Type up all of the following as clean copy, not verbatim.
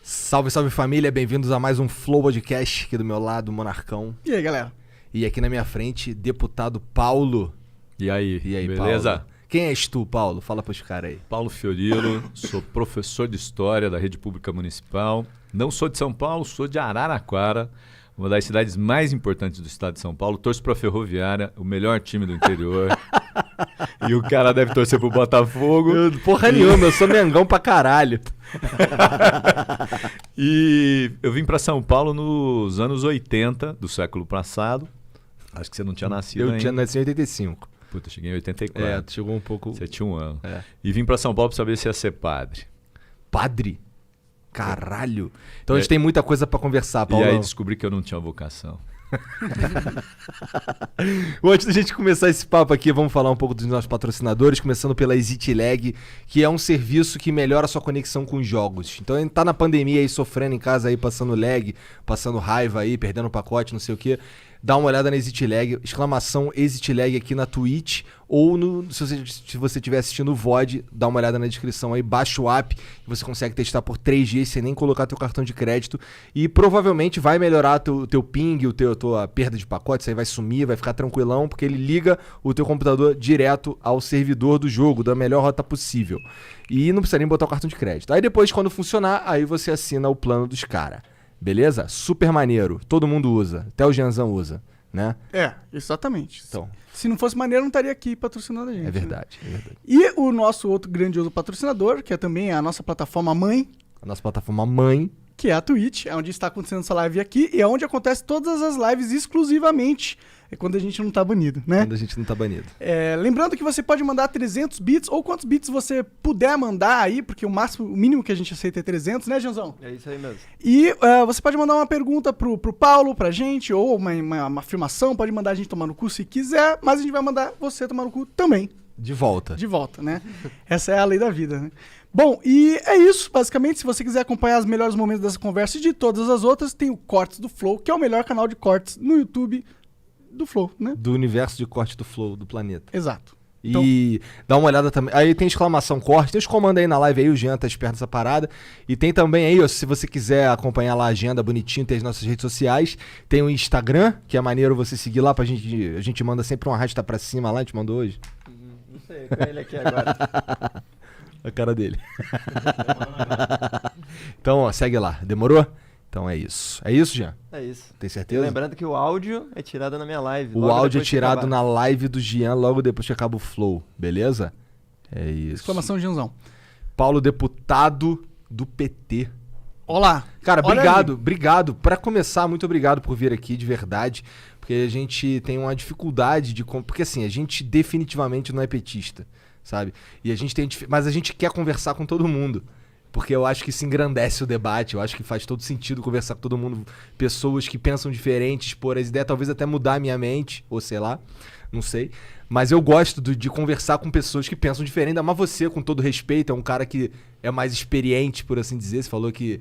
Salve, salve família, bem-vindos a mais um Flow Podcast, aqui do meu lado, Monarcão. E aí, galera? E aqui na minha frente, deputado Paulo. E aí, beleza? Paulo? Quem és tu, Paulo? Fala pros caras aí. Paulo Fiorilo, sou professor de História da Rede Pública Municipal. Não sou de São Paulo, sou de Araraquara, uma das cidades mais importantes do estado de São Paulo. Torço pra Ferroviária, o melhor time do interior. E o cara deve torcer pro Botafogo. Porra nenhuma, eu sou Mengão pra caralho. E eu vim pra São Paulo nos anos 80 do século passado. Acho que você não tinha nascido ainda. Eu tinha nascido em 85. Puta, cheguei em 84. Tu chegou um pouco... Você tinha um ano. É. E vim pra São Paulo pra saber se ia ser padre. Padre? Caralho. Então a gente tem muita coisa pra conversar, Paulo. E aí descobri que eu não tinha vocação. Bom, antes da gente começar esse papo aqui, vamos falar um pouco dos nossos patrocinadores, começando pela ExitLag, que é um serviço que melhora a sua conexão com os jogos. Então, a gente tá na pandemia aí, sofrendo em casa aí, passando lag, passando raiva aí, perdendo pacote, não sei o quê. Dá uma olhada na ExitLag, exclamação ExitLag aqui na Twitch, ou se você estiver assistindo o VOD, dá uma olhada na descrição aí, baixa o app, e você consegue testar por 3 dias sem nem colocar teu cartão de crédito, e provavelmente vai melhorar o teu ping, a tua perda de pacote, isso aí vai sumir, vai ficar tranquilão, porque ele liga o teu computador direto ao servidor do jogo, da melhor rota possível. E não precisa nem botar o cartão de crédito. Aí depois, quando funcionar, aí você assina o plano dos caras. Beleza? Super maneiro. Todo mundo usa. Até o Janzão usa, né? É, exatamente. Então, Se não fosse maneiro, não estaria aqui patrocinando a gente. é verdade, né? É verdade. E o nosso outro grandioso patrocinador, que é também a nossa plataforma mãe, A nossa plataforma mãe. que é a Twitch, é onde está acontecendo essa live aqui e é onde acontece todas as lives exclusivamente. É quando a gente não tá banido, né? Quando a gente não tá banido. Lembrando que você pode mandar 300 bits ou quantos bits você puder mandar aí, porque o mínimo que a gente aceita é 300, né, Janzão? É isso aí mesmo. E você pode mandar uma pergunta pro Paulo, pra gente, ou uma afirmação, pode mandar a gente tomar no cu se quiser, mas a gente vai mandar você tomar no cu também, De volta. de volta, né? Essa é a lei da vida, né? Bom, e é isso, basicamente. Se você quiser acompanhar os melhores momentos dessa conversa e de todas as outras, tem o Cortes do Flow, que é o melhor canal de cortes no YouTube do Flow, né? Do universo de corte do Flow, do planeta. Exato. E dá uma olhada também. Aí tem exclamação corte, tem os comandos aí na live aí, o Jean tá esperto nessa parada. E tem também aí, ó, se você quiser acompanhar lá a agenda bonitinho, tem as nossas redes sociais. Tem o Instagram, que é maneiro você seguir lá pra gente. A gente manda sempre um arrasta pra cima lá, a gente mandou hoje. Não sei, com ele aqui agora. A cara dele. Então, ó, segue lá. Demorou? Então é isso. É isso, Jean? É isso. Tem E certeza? lembrando que o áudio é tirado na minha live. O logo áudio é depois que tirado acabar. na live do Jean logo depois que acaba o Flow, beleza? É isso. Exclamação Janzão. Paulo, deputado do PT. Olá. Cara, Olha obrigado. Pra começar, muito obrigado por vir aqui, de verdade. Porque a gente tem uma dificuldade de... Porque assim, a gente definitivamente não é petista, sabe? E a gente tem... Mas a gente quer conversar com todo mundo. Porque eu acho que isso engrandece o debate, eu acho que faz todo sentido conversar com todo mundo, pessoas que pensam diferente, expor as ideias, talvez até mudar a minha mente, ou sei lá, não sei. Mas eu gosto de conversar com pessoas que pensam diferente, ainda mais você, com todo respeito, é um cara que é mais experiente, por assim dizer, você falou que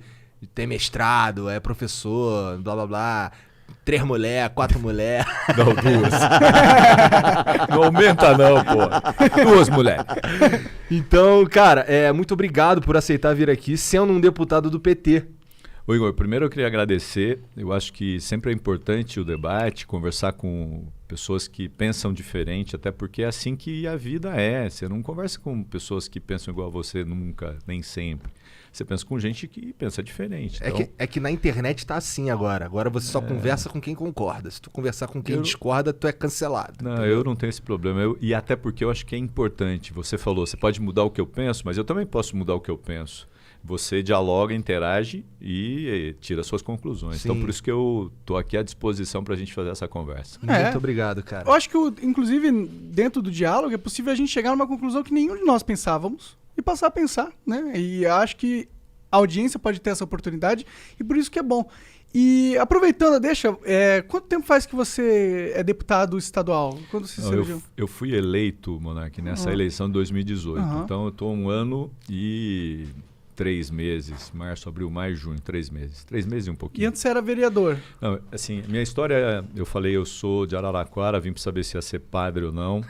tem mestrado, é professor, blá blá blá, 3 mulheres, 4 mulheres. Não, 2. Não aumenta não, pô. 2 mulheres. Então, cara, muito obrigado por aceitar vir aqui, sendo um deputado do PT. Ô Igor, primeiro eu queria agradecer. Eu acho que sempre é importante o debate, conversar com pessoas que pensam diferente, até porque é assim que a vida é. Você não conversa com pessoas que pensam igual a você nunca, nem sempre. Você pensa com gente que pensa diferente. Então... É que na internet tá assim agora. Agora você só conversa com quem concorda. Se tu conversar com quem discorda, tu é cancelado. Não, entendeu? eu não tenho esse problema. E até porque eu acho que é importante. Você falou, você pode mudar o que eu penso, mas eu também posso mudar o que eu penso. Você dialoga, interage e tira suas conclusões. Sim. Então, por isso que eu tô aqui à disposição para a gente fazer essa conversa. Muito obrigado, cara. Eu acho que, inclusive, dentro do diálogo, é possível a gente chegar numa conclusão que nenhum de nós pensávamos e passar a pensar, né? E eu acho que a audiência pode ter essa oportunidade e por isso que é bom. E aproveitando, quanto tempo faz que você é deputado estadual? Quando você se elegeu? Eu fui eleito, Monark, nessa eleição de 2018. Uhum. Então, eu estou 1 ano e 3 meses, março, abril, maio, junho, 3 meses. 3 meses e um E pouquinho. antes você era vereador. Não, assim, minha história, eu falei, eu sou de Araraquara, vim para saber se ia ser padre ou não.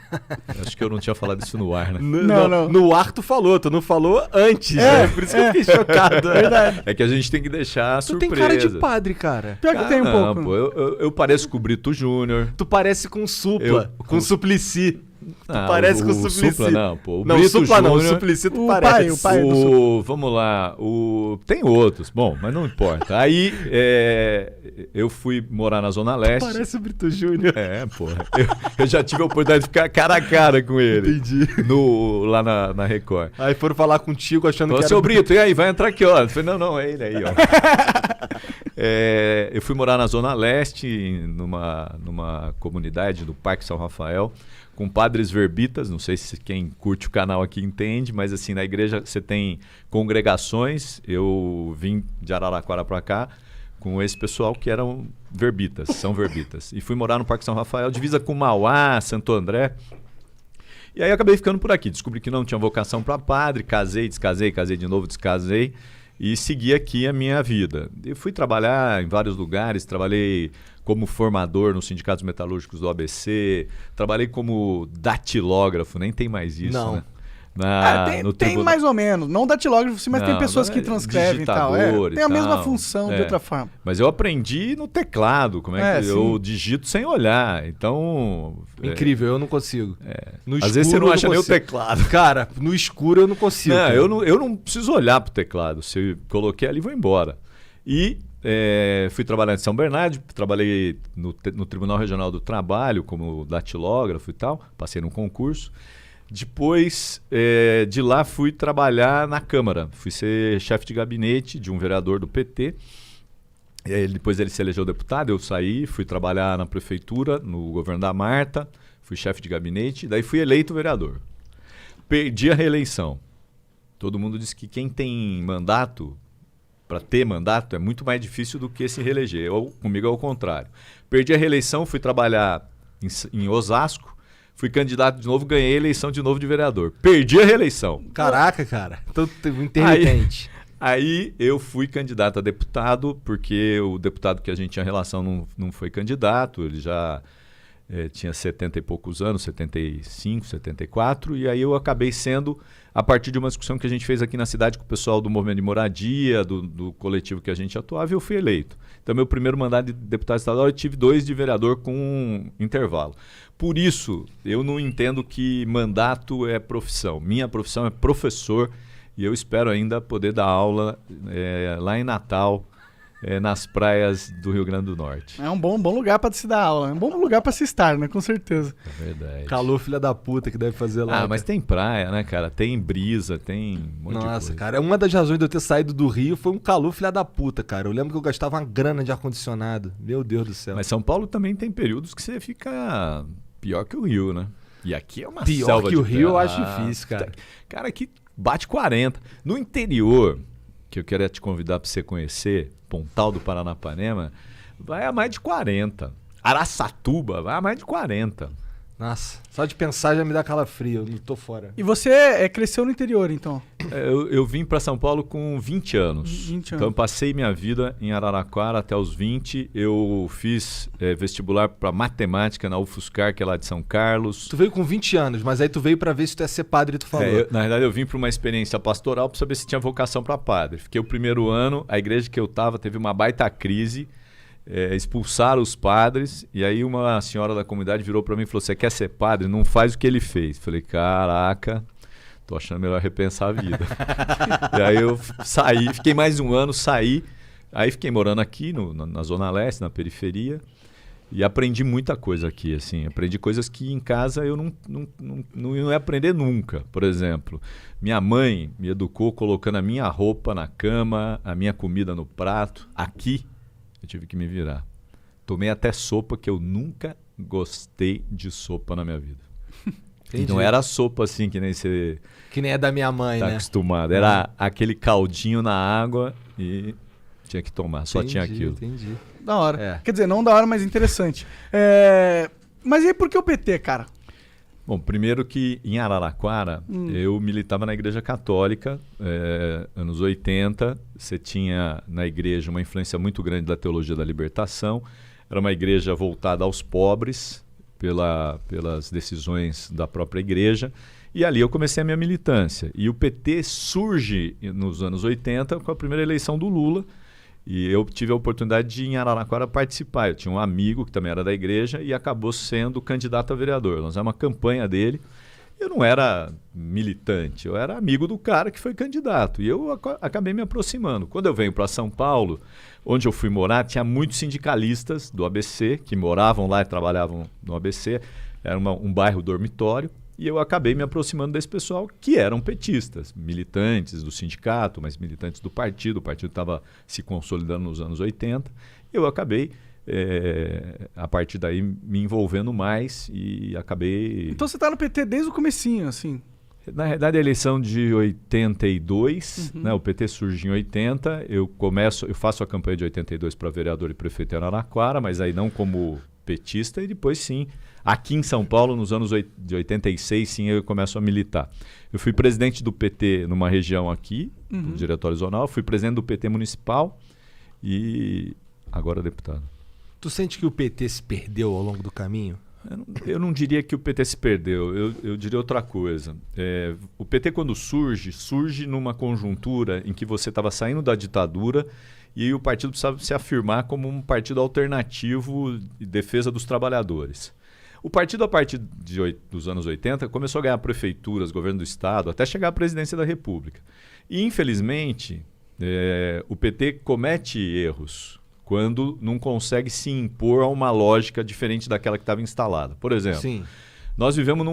Acho que eu não tinha falado isso no ar, né? Não. No ar tu falou, tu não falou antes, né? Por isso que eu fiquei chocado. Verdade. É que a gente tem que deixar Tu surpresa. tem cara de padre, cara. Pior que tem um pouco. Pô, eu pareço com o Brito Júnior. Tu parece com o Supla, com o Suplicy. Tu Ah, parece com o o Suplicy. Supla não, pô. O Não, o Brito Supla não, o Júnior- Suplicy tu O parece. pai do Supla. Vamos lá, tem outros, bom, mas não importa. Aí eu fui morar na Zona Leste. Parece o Brito Júnior. Porra. Eu já tive a oportunidade de ficar cara a cara com ele. Entendi. Lá na Record. Aí foram falar contigo achando Falou, que seu era... Brito, e aí, vai entrar aqui, ó. Eu falei, não, é ele aí, ó. Eu fui morar na Zona Leste, numa comunidade do Parque São Rafael, com padres verbitas. Não sei se quem curte o canal aqui entende, mas assim, na igreja você tem congregações. Eu vim de Araraquara para cá com esse pessoal que eram verbitas, são verbitas. E fui morar no Parque São Rafael, divisa com Mauá, Santo André. E aí eu acabei ficando por aqui. Descobri que não tinha vocação para padre, casei, descasei, casei de novo, descasei. E segui aqui a minha vida. Eu fui trabalhar em vários lugares, trabalhei como formador nos sindicatos metalúrgicos do ABC, trabalhei como datilógrafo, nem tem mais isso, Não. né? Tem mais ou menos. Não datilógrafo, sim, mas tem Não, pessoas não que é transcrevem e tal. digitador e Tem a mesma tal. função de outra forma. Mas eu aprendi no teclado, como é que sim. eu digito sem olhar. Então... Incrível, eu não consigo. No Às vezes você escuro não eu acha nem o consigo. teclado. Cara, no escuro eu não consigo. Não, cara. eu não preciso olhar pro teclado. Se eu coloquei ali, vou embora. E fui trabalhar em São Bernardo, trabalhei no Tribunal Regional do Trabalho como datilógrafo e tal, passei num concurso. Depois de lá fui trabalhar na Câmara, fui ser chefe de gabinete de um vereador do PT. Depois ele se elegeu deputado, eu saí, fui trabalhar na prefeitura, no governo da Marta, fui chefe de gabinete, daí fui eleito vereador. Perdi a reeleição. Todo mundo diz que quem tem mandato, para ter mandato, é muito mais difícil do que se reeleger. Comigo é o contrário. Perdi a reeleição, fui trabalhar em Osasco, fui candidato de novo, ganhei a eleição de novo de vereador. Perdi a reeleição. Caraca, cara. Tô intermitente. Aí eu fui candidato a deputado, porque o deputado que a gente tinha relação não foi candidato, ele já tinha 70 e poucos anos, 75, 74, e aí eu acabei sendo, a partir de uma discussão que a gente fez aqui na cidade com o pessoal do movimento de moradia, do coletivo que a gente atuava, e eu fui eleito. Então, meu primeiro mandato de deputado estadual, eu tive 2 de vereador com um intervalo. Por isso, eu não entendo que mandato é profissão. Minha profissão é professor, e eu espero ainda poder dar aula lá em Natal, nas praias do Rio Grande do Norte. É um bom lugar pra se dar aula. É um bom lugar pra se estar, né? Com certeza. É verdade. Calor, filha da puta, que deve fazer lá. Mas tem praia, né, cara? Tem brisa, tem um monte de Nossa, coisa. cara, uma das razões de eu ter saído do Rio foi um calor, filha da puta, cara. Eu lembro que eu gastava uma grana de ar-condicionado. Meu Deus do céu. Mas São Paulo também tem períodos que você fica pior que o Rio, né? E aqui é uma Pior selva que de o Rio, eu terra. acho difícil, cara. Cara, aqui bate 40. No interior, que eu queria te convidar para você conhecer, Pontal do Paranapanema, vai a mais de 40. Araçatuba vai a mais de 40. Nossa, só de pensar já me dá calafrio, eu não tô fora. E você cresceu no interior, então? Eu vim para São Paulo com 20 anos. 20 anos. Então eu passei minha vida em Araraquara até os 20. Eu fiz vestibular para matemática na UFSCar, que é lá de São Carlos. Tu veio com 20 anos, mas aí tu veio pra ver se tu ia ser padre e tu falou. Na verdade, eu vim para uma experiência pastoral para saber se tinha vocação para padre. Fiquei o primeiro ano, a igreja que eu estava teve uma baita crise, expulsaram os padres, e aí uma senhora da comunidade virou para mim e falou: você quer ser padre? Não faz o que ele fez. Falei: caraca, tô achando melhor repensar a vida. E aí eu saí, fiquei mais um ano, saí, aí fiquei morando aqui na Zona Leste, na periferia, e aprendi muita coisa aqui, assim. Aprendi coisas que em casa eu não ia aprender nunca. Por exemplo, minha mãe me educou colocando a minha roupa na cama, a minha comida no prato. Aqui eu tive que me virar. Tomei até sopa, que eu nunca gostei de sopa na minha vida. E não era sopa assim que nem você Que nem é da minha mãe, tá né? acostumado. Era aquele caldinho na água e tinha que tomar. Só tinha aquilo. Entendi. Da hora. É. Quer dizer, não da hora, mas interessante. Mas e aí por que o PT, cara? Bom, primeiro que em Araraquara, eu militava na Igreja Católica, anos 80, você tinha na igreja uma influência muito grande da teologia da libertação, era uma igreja voltada aos pobres, pelas decisões da própria igreja, e ali eu comecei a minha militância. E o PT surge nos anos 80 com a primeira eleição do Lula, e eu tive a oportunidade de em Araraquara participar. Eu tinha um amigo que também era da igreja e acabou sendo candidato a vereador. Nós fizemos uma campanha dele. Eu não era militante, eu era amigo do cara que foi candidato. E eu acabei me aproximando. Quando eu venho para São Paulo, onde eu fui morar, tinha muitos sindicalistas do ABC que moravam lá e trabalhavam no ABC. Era um bairro dormitório. E eu acabei me aproximando desse pessoal que eram petistas, militantes do sindicato, mas militantes do partido. O partido estava se consolidando nos anos 80. Eu acabei, a partir daí, me envolvendo mais e acabei... Então você está no PT desde o comecinho, assim? Na realidade, a eleição de 82, né, o PT surge em 80. Eu faço a campanha de 82 para vereador e prefeito em Araraquara, mas aí não como petista, e depois sim... Aqui em São Paulo, nos anos de 86, sim, eu começo a militar. Eu fui presidente do PT numa região aqui, do Diretório Zonal, fui presidente do PT municipal e agora deputado. Tu sente que o PT se perdeu ao longo do caminho? Eu não diria que o PT se perdeu, eu diria outra coisa. O PT, quando surge numa conjuntura em que você estava saindo da ditadura e o partido precisava se afirmar como um partido alternativo de defesa dos trabalhadores. O partido, a partir dos anos 80, começou a ganhar prefeituras, governo do Estado, até chegar à presidência da República. E, infelizmente, o PT comete erros quando não consegue se impor a uma lógica diferente daquela que estava instalada. Por exemplo, Sim. Nós vivemos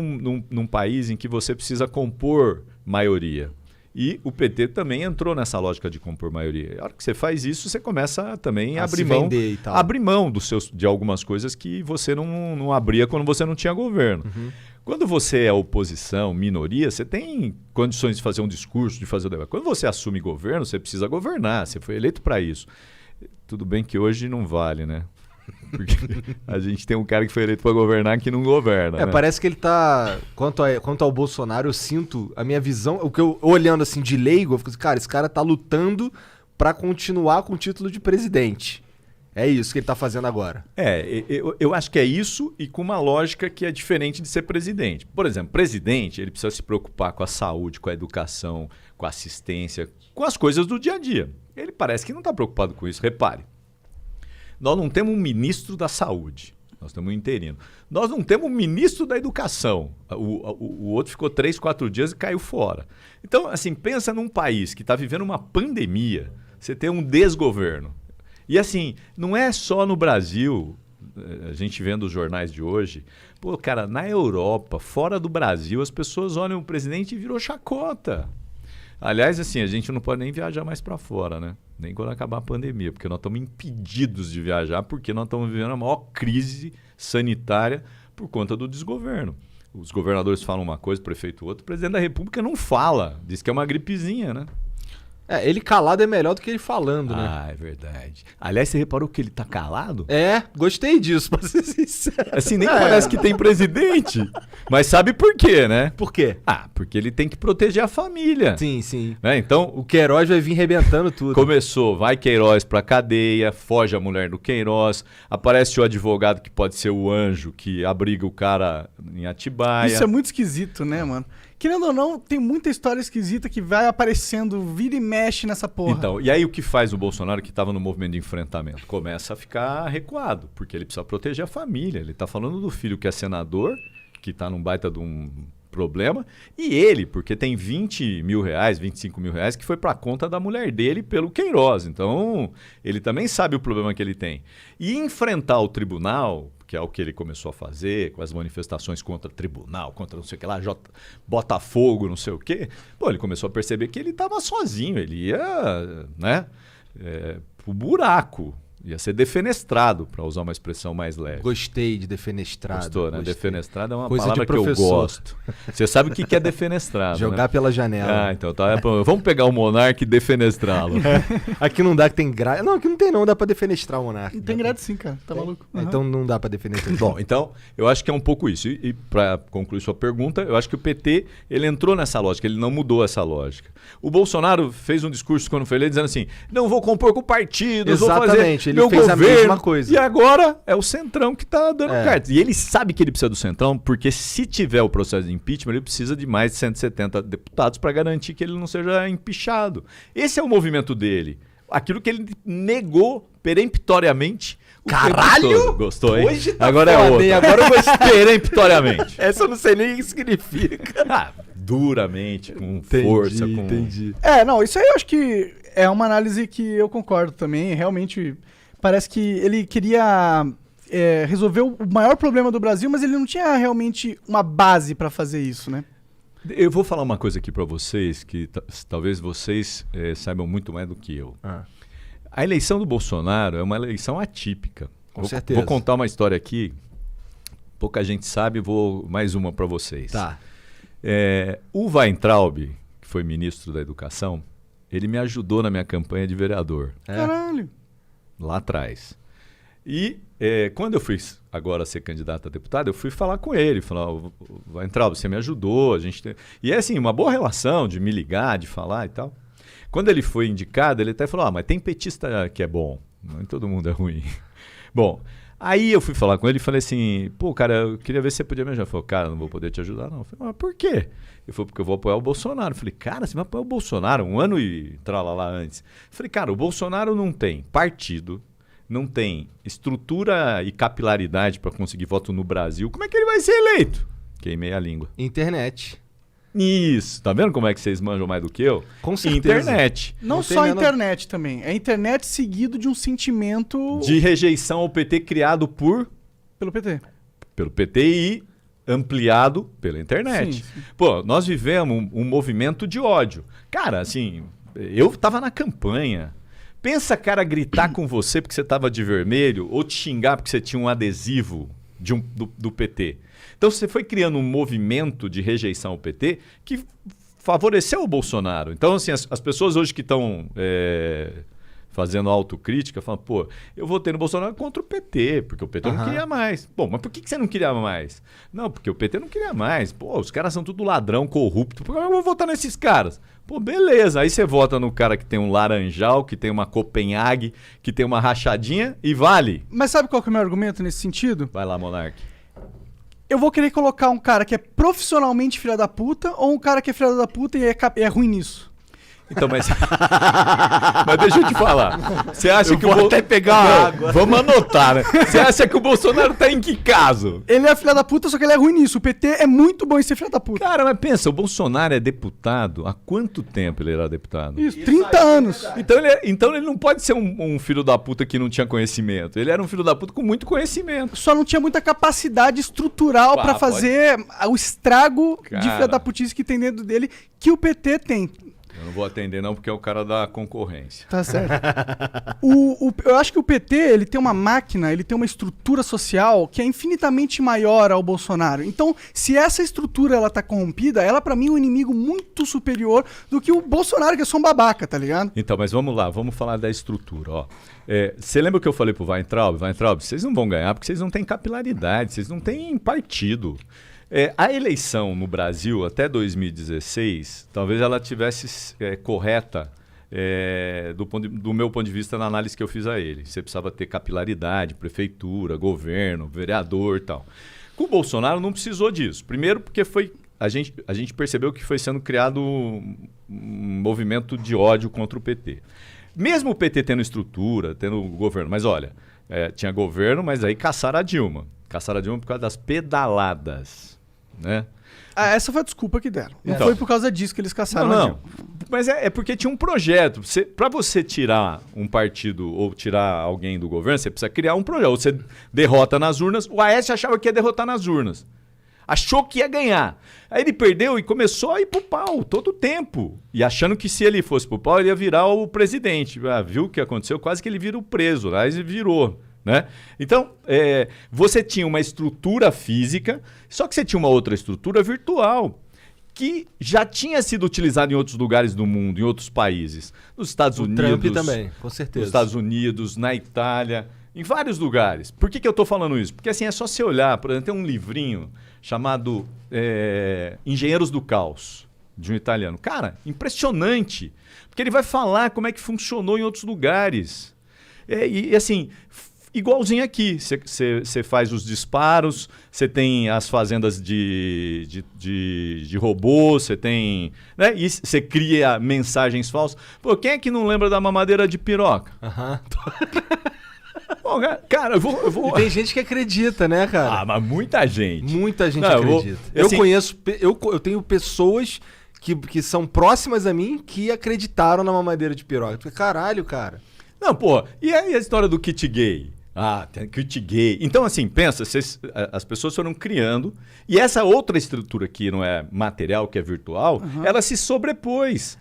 num país em que você precisa compor maioria. E o PT também entrou nessa lógica de compor maioria. A hora que você faz isso, você começa também a abrir mão de algumas coisas que você não abria quando você não tinha governo. Quando você é oposição, minoria, você tem condições de fazer um discurso, de fazer o debate. Quando você assume governo, você precisa governar, você foi eleito para isso. Tudo bem que hoje não vale, né? Porque a gente tem um cara que foi eleito para governar que não governa. Né? Parece que ele tá. Quanto ao Bolsonaro, eu sinto a minha visão. O que eu olhando assim de leigo, eu fico assim, cara, esse cara tá lutando pra continuar com o título de presidente. É isso que ele tá fazendo agora. Eu acho que é isso e com uma lógica que é diferente de ser presidente. Por exemplo, presidente, ele precisa se preocupar com a saúde, com a educação, com a assistência, com as coisas do dia a dia. Ele parece que não está preocupado com isso. Repare. Nós não temos um ministro da saúde, nós temos um interino. Nós não temos um ministro da educação. O outro ficou 3, 4 dias e caiu fora. Então, assim, pensa num país que está vivendo uma pandemia, você tem um desgoverno. E assim, não é só no Brasil, a gente vendo os jornais de hoje, pô, cara, na Europa, fora do Brasil, as pessoas olham o presidente e virou chacota. Aliás, assim, a gente não pode nem viajar mais para fora, né? Nem quando acabar a pandemia, porque nós estamos impedidos de viajar, porque nós estamos vivendo a maior crise sanitária por conta do desgoverno. Os governadores falam uma coisa, o prefeito outra, o presidente da República não fala, diz que é uma gripezinha, né? Ele calado é melhor do que ele falando, né? Ah, é verdade. Aliás, você reparou que ele tá calado? Gostei disso, pra ser sincero. Assim, nem parece que tem presidente. Mas sabe por quê, né? Por quê? Porque ele tem que proteger a família. Sim, sim. Né? Então, o Queiroz vai vir rebentando tudo. Começou, vai Queiroz pra cadeia, foge a mulher do Queiroz, aparece o advogado que pode ser o anjo que abriga o cara em Atibaia. Isso é muito esquisito, né, mano? Querendo ou não, tem muita história esquisita que vai aparecendo, vira e mexe nessa porra. Então, e aí o que faz o Bolsonaro, que estava no movimento de enfrentamento? Começa a ficar recuado, porque ele precisa proteger a família. Ele está falando do filho que é senador, que está num baita de um problema, e ele, porque tem 20 mil reais, 25 mil reais, que foi para a conta da mulher dele pelo Queiroz. Então, ele também sabe o problema que ele tem. E enfrentar o tribunal, que é o que ele começou a fazer, com as manifestações contra o tribunal, contra não sei o que lá, Botafogo, não sei o quê. Pô, ele começou a perceber que ele estava sozinho, ele ia, né, pro buraco. Ia ser defenestrado, para usar uma expressão mais leve. Gostei de defenestrado. Gostou, né? Gostei. Defenestrado é uma Coisa palavra de que eu professor. gosto. Você sabe o que é defenestrado, Jogar né? pela janela. Ah, então tá. Vamos pegar o Monark e defenestrá-lo. Aqui não dá que tem grade. Não, aqui não tem não, dá pra defenestrar o Monark. Tem grade sim, cara. Tá maluco? Uhum. Então não dá pra defenestrar. Bom, então, eu acho que é um pouco isso. E para concluir sua pergunta, eu acho que o PT, ele entrou nessa lógica, ele não mudou essa lógica. O Bolsonaro fez um discurso quando foi eleito dizendo assim, não vou compor com partidos, vou fazer Exatamente, ele meu fez a governo. mesma coisa. E agora é o Centrão que tá dando É. cartas. E ele sabe que ele precisa do Centrão, porque se tiver o processo de impeachment, ele precisa de mais de 170 deputados para garantir que ele não seja empichado. Esse é o movimento dele. Aquilo que ele negou peremptoriamente. O Caralho! tempo todo. Gostou, hein? Hoje tá agora foda, é outro. hein? Agora eu vou peremptoriamente. Essa eu não sei nem o que significa. Ah, duramente, com força, com... Entendi. Não, isso aí eu acho que é uma análise que eu concordo também. Realmente, parece que ele queria resolver o maior problema do Brasil, mas ele não tinha realmente uma base pra fazer isso, né? Eu vou falar uma coisa aqui pra vocês, que talvez vocês saibam muito mais do que eu. A eleição do Bolsonaro é uma eleição atípica. Com certeza. Vou contar uma história aqui, pouca gente sabe, vou mais uma pra vocês. Tá. O Weintraub, que foi ministro da Educação, ele me ajudou na minha campanha de vereador, Caralho. lá atrás. E quando eu fui agora ser candidato a deputado, eu fui falar com ele, falar, Weintraub, você me ajudou, a gente tem... E é assim, uma boa relação de me ligar, de falar e tal. Quando ele foi indicado, ele até falou, mas tem petista que é bom, nem todo mundo é ruim. Bom, aí eu fui falar com ele e falei assim, pô, cara, eu queria ver se você podia me ajudar. Ele falou, cara, não vou poder te ajudar não. Eu falei, mas por quê? Ele falou, porque eu vou apoiar o Bolsonaro. Eu falei, cara, você vai apoiar o Bolsonaro? Um ano e tralalá antes. Eu falei, cara, o Bolsonaro não tem partido, não tem estrutura e capilaridade para conseguir voto no Brasil. Como é que ele vai ser eleito? Queimei a língua. Internet. Isso, tá vendo como é que vocês manjam mais do que eu? Com certeza. Internet. Não Não tem só a menor- internet também. É a internet seguido de um sentimento De rejeição ao PT criado pelo PT. pelo PT e ampliado pela internet. Sim. Pô, nós vivemos um movimento de ódio. Cara, assim, eu tava na campanha. Pensa, cara, gritar com você porque você tava de vermelho ou te xingar porque você tinha um adesivo do PT. Então você foi criando um movimento de rejeição ao PT que favoreceu o Bolsonaro. Então, assim, as pessoas hoje que estão fazendo autocrítica falam, pô, eu votei no Bolsonaro contra o PT, porque o PT não queria mais. Bom, mas por que você não queria mais? Não, porque o PT não queria mais. Pô, os caras são tudo ladrão, corrupto. Por que eu vou votar nesses caras? Pô, beleza. Aí você vota no cara que tem um laranjal, que tem uma Copenhague, que tem uma rachadinha e vale. Mas sabe qual que é o meu argumento nesse sentido? Vai lá, Monark. Eu vou querer colocar um cara que é profissionalmente filha da puta ou um cara que é filha da puta e é ruim nisso. Então, mas deixa eu te falar. Você acha que vou até pegar Não, água. Vamos anotar, né? Você acha que o Bolsonaro tá em que caso? Ele é filha da puta, só que ele é ruim nisso. O PT é muito bom em ser filha da puta. Cara, mas pensa, o Bolsonaro é deputado. Há quanto tempo ele era deputado? Isso, 30 anos. Então ele não pode ser um filho da puta que não tinha conhecimento. Ele era um filho da puta com muito conhecimento. Só não tinha muita capacidade estrutural Pá, pra fazer o estrago de Cara. filha da putice que tem dentro dele, que o PT tem. Eu não vou atender não, porque é o cara da concorrência. Tá certo. Eu acho que o PT, ele tem uma máquina, ele tem uma estrutura social que é infinitamente maior ao Bolsonaro. Então, se essa estrutura ela tá corrompida, ela pra mim é um inimigo muito superior do que o Bolsonaro, que é só um babaca, tá ligado? Então, mas vamos lá, vamos falar da estrutura, ó. Você lembra o que eu falei pro Weintraub? Weintraub, vocês não vão ganhar porque vocês não têm capilaridade, vocês não têm partido. A eleição no Brasil até 2016, talvez ela tivesse correta do meu ponto de vista na análise que eu fiz a ele. Você precisava ter capilaridade, prefeitura, governo, vereador e tal. Com o Bolsonaro não precisou disso. Primeiro porque a gente percebeu que foi sendo criado um movimento de ódio contra o PT. Mesmo o PT tendo estrutura, tendo governo, mas olha, tinha governo, mas aí caçaram a Dilma. Caçaram a Dilma por causa das pedaladas. Né? Essa foi a desculpa que deram. Não Então. foi por causa disso que eles caçaram a Não. Dilma. Mas é porque tinha um projeto. Para você tirar um partido ou tirar alguém do governo, você precisa criar um projeto. Ou você derrota nas urnas. O Aécio achava que ia derrotar nas urnas. Achou que ia ganhar. Aí ele perdeu e começou a ir pro pau todo o tempo. E achando que se ele fosse pro pau, ele ia virar o presidente. Viu o que aconteceu? Quase que ele vira o preso. Aí ele virou. Né? Então, você tinha uma estrutura física, só que você tinha uma outra estrutura virtual, que já tinha sido utilizada em outros lugares do mundo, em outros países. Nos Estados Unidos. Trump também, com certeza. Nos Estados Unidos, na Itália, em vários lugares. Por que eu estou falando isso? Porque assim, é só você olhar, por exemplo, tem um livrinho chamado Engenheiros do Caos, de um italiano. Cara, impressionante, porque ele vai falar como é que funcionou em outros lugares. E assim, igualzinho aqui, você faz os disparos, você tem as fazendas de robô, você tem... Né? E você cria mensagens falsas. Pô, quem é que não lembra da mamadeira de piroca? Aham. Pô, cara, eu vou... E tem gente que acredita, né, cara? Ah, mas muita gente. Muita gente Não, acredita. assim, Eu tenho pessoas que são próximas a mim que acreditaram na mamadeira de piroca. Eu falei, caralho, cara. Não, pô, e aí a história do kit gay? Ah, tem kit gay. Então, assim, pensa, as pessoas foram criando, e essa outra estrutura que não é material, que é virtual, ela se sobrepôs.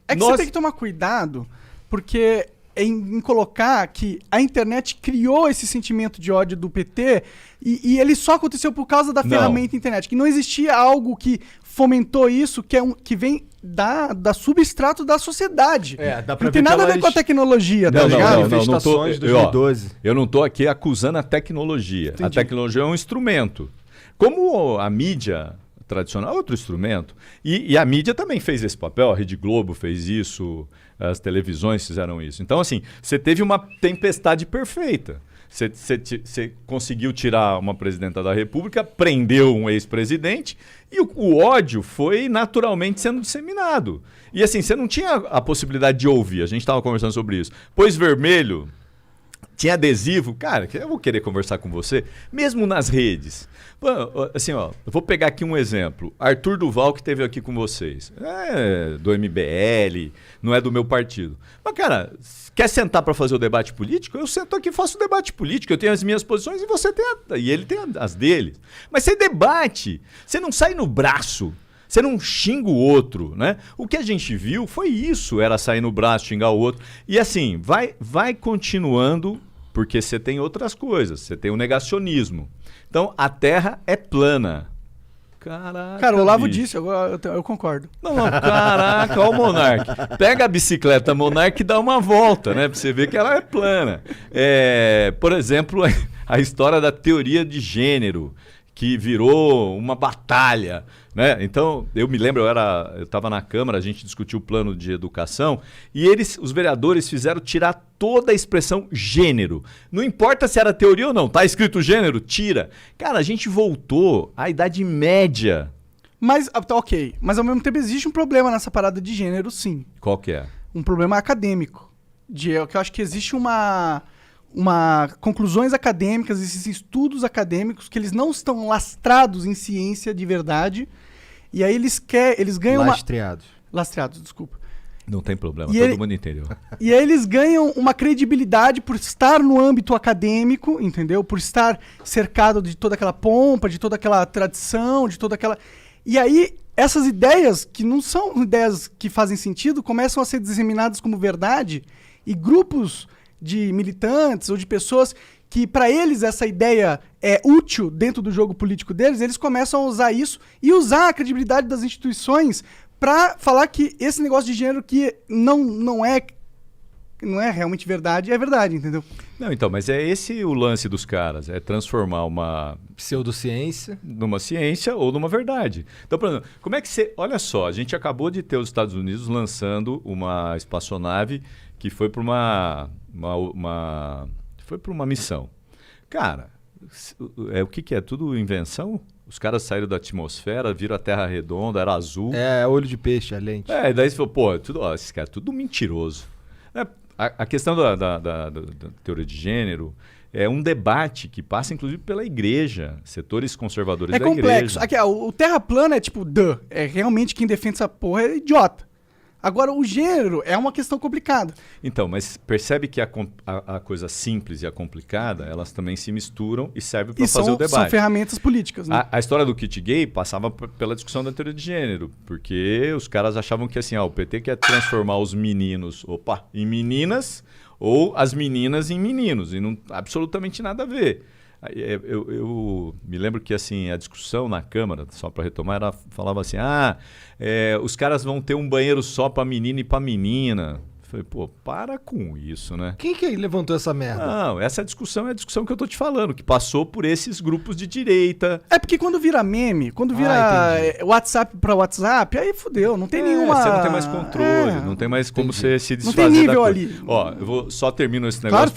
Que você tem que tomar cuidado, porque em colocar que a internet criou esse sentimento de ódio do PT e ele só aconteceu por causa da ferramenta internet, que não existia algo que fomentou isso, que vem da substrato da sociedade. Dá pra não tem ver nada a ver com a tecnologia, tá ligado? Manifestações de 2012. Eu não estou aqui acusando a tecnologia. Entendi. A tecnologia é um instrumento. Como a mídia tradicional é outro instrumento. E a mídia também fez esse papel, a Rede Globo fez isso, as televisões fizeram isso. Então, assim, você teve uma tempestade perfeita. Você conseguiu tirar uma presidenta da República, prendeu um ex-presidente e o ódio foi naturalmente sendo disseminado. E assim, você não tinha a possibilidade de ouvir, a gente estava conversando sobre isso. Pôs vermelho, tinha adesivo, cara, eu vou querer conversar com você, mesmo nas redes. Assim, ó, eu vou pegar aqui um exemplo. Arthur Duval, que esteve aqui com vocês. É do MBL, não é do meu partido. Mas, cara, quer sentar para fazer o debate político? Eu sento aqui e faço o debate político. Eu tenho as minhas posições e você tem e ele tem as dele. Mas você debate. Você não sai no braço. Você não xinga o outro, né? O que a gente viu foi isso, era sair no braço, xingar o outro. E assim, vai continuando, porque você tem outras coisas. Você tem o negacionismo. Então, a Terra é plana. Caraca, Cara, o Olavo bicho. disse, eu concordo. Não, caraca, olha o Monark. Pega a bicicleta Monark e dá uma volta, né? Pra você ver que ela é plana. Por exemplo, a história da teoria de gênero, que virou uma batalha, né? Então, eu me lembro, eu estava na Câmara, a gente discutiu o plano de educação, e os vereadores fizeram tirar toda a expressão gênero. Não importa se era teoria ou não, tá escrito gênero, tira. Cara, a gente voltou à Idade Média. Mas, ok, mas ao mesmo tempo existe um problema nessa parada de gênero, sim. Qual que é? Um problema acadêmico. Que eu acho que existe uma conclusões acadêmicas, esses estudos acadêmicos, que eles não estão lastrados em ciência de verdade, e aí eles ganham Lastreados, desculpa. Não tem problema, E todo mundo entendeu. E aí eles ganham uma credibilidade por estar no âmbito acadêmico, entendeu? Por estar cercado de toda aquela pompa, de toda aquela tradição, de toda aquela... E aí, essas ideias, que não são ideias que fazem sentido, começam a ser disseminadas como verdade, e grupos de militantes ou de pessoas que, para eles, essa ideia é útil dentro do jogo político deles, eles começam a usar isso e usar a credibilidade das instituições para falar que esse negócio de gênero que não é realmente verdade, é verdade, entendeu? Não, então, mas é esse o lance dos caras, é transformar uma pseudociência numa ciência ou numa verdade. Então, por exemplo, como é que você... Olha só, a gente acabou de ter os Estados Unidos lançando uma espaçonave que foi para uma missão. Cara, o que é? Tudo invenção? Os caras saíram da atmosfera, viram a Terra redonda, era azul. Olho de peixe, a lente. E daí você falou, pô, esses caras, tudo mentiroso. A questão da teoria de gênero é um debate que passa, inclusive, pela igreja, setores conservadores da igreja. É complexo. Aqui, o terra plana é tipo, é realmente quem defende essa porra é idiota. Agora, o gênero é uma questão complicada. Então, mas percebe que a coisa simples e a complicada, elas também se misturam e servem para fazer o debate. São ferramentas políticas, né? A história do kit gay passava pela discussão da teoria de gênero, porque os caras achavam que assim, o PT quer transformar os meninos, em meninas ou as meninas em meninos, e não absolutamente nada a ver. Eu me lembro que assim, a discussão na Câmara, só para retomar, ela falava assim, os caras vão ter um banheiro só para menino e para menina. Eu falei, para com isso, né? Quem que levantou essa merda? Não, essa discussão é a discussão que eu tô te falando, que passou por esses grupos de direita. É porque quando vira meme, quando vira WhatsApp para WhatsApp, aí fudeu, não tem nenhuma... Você não tem mais controle, não tem mais como você se desfazer não tem nível da ali. Ó, eu só termino esse negócio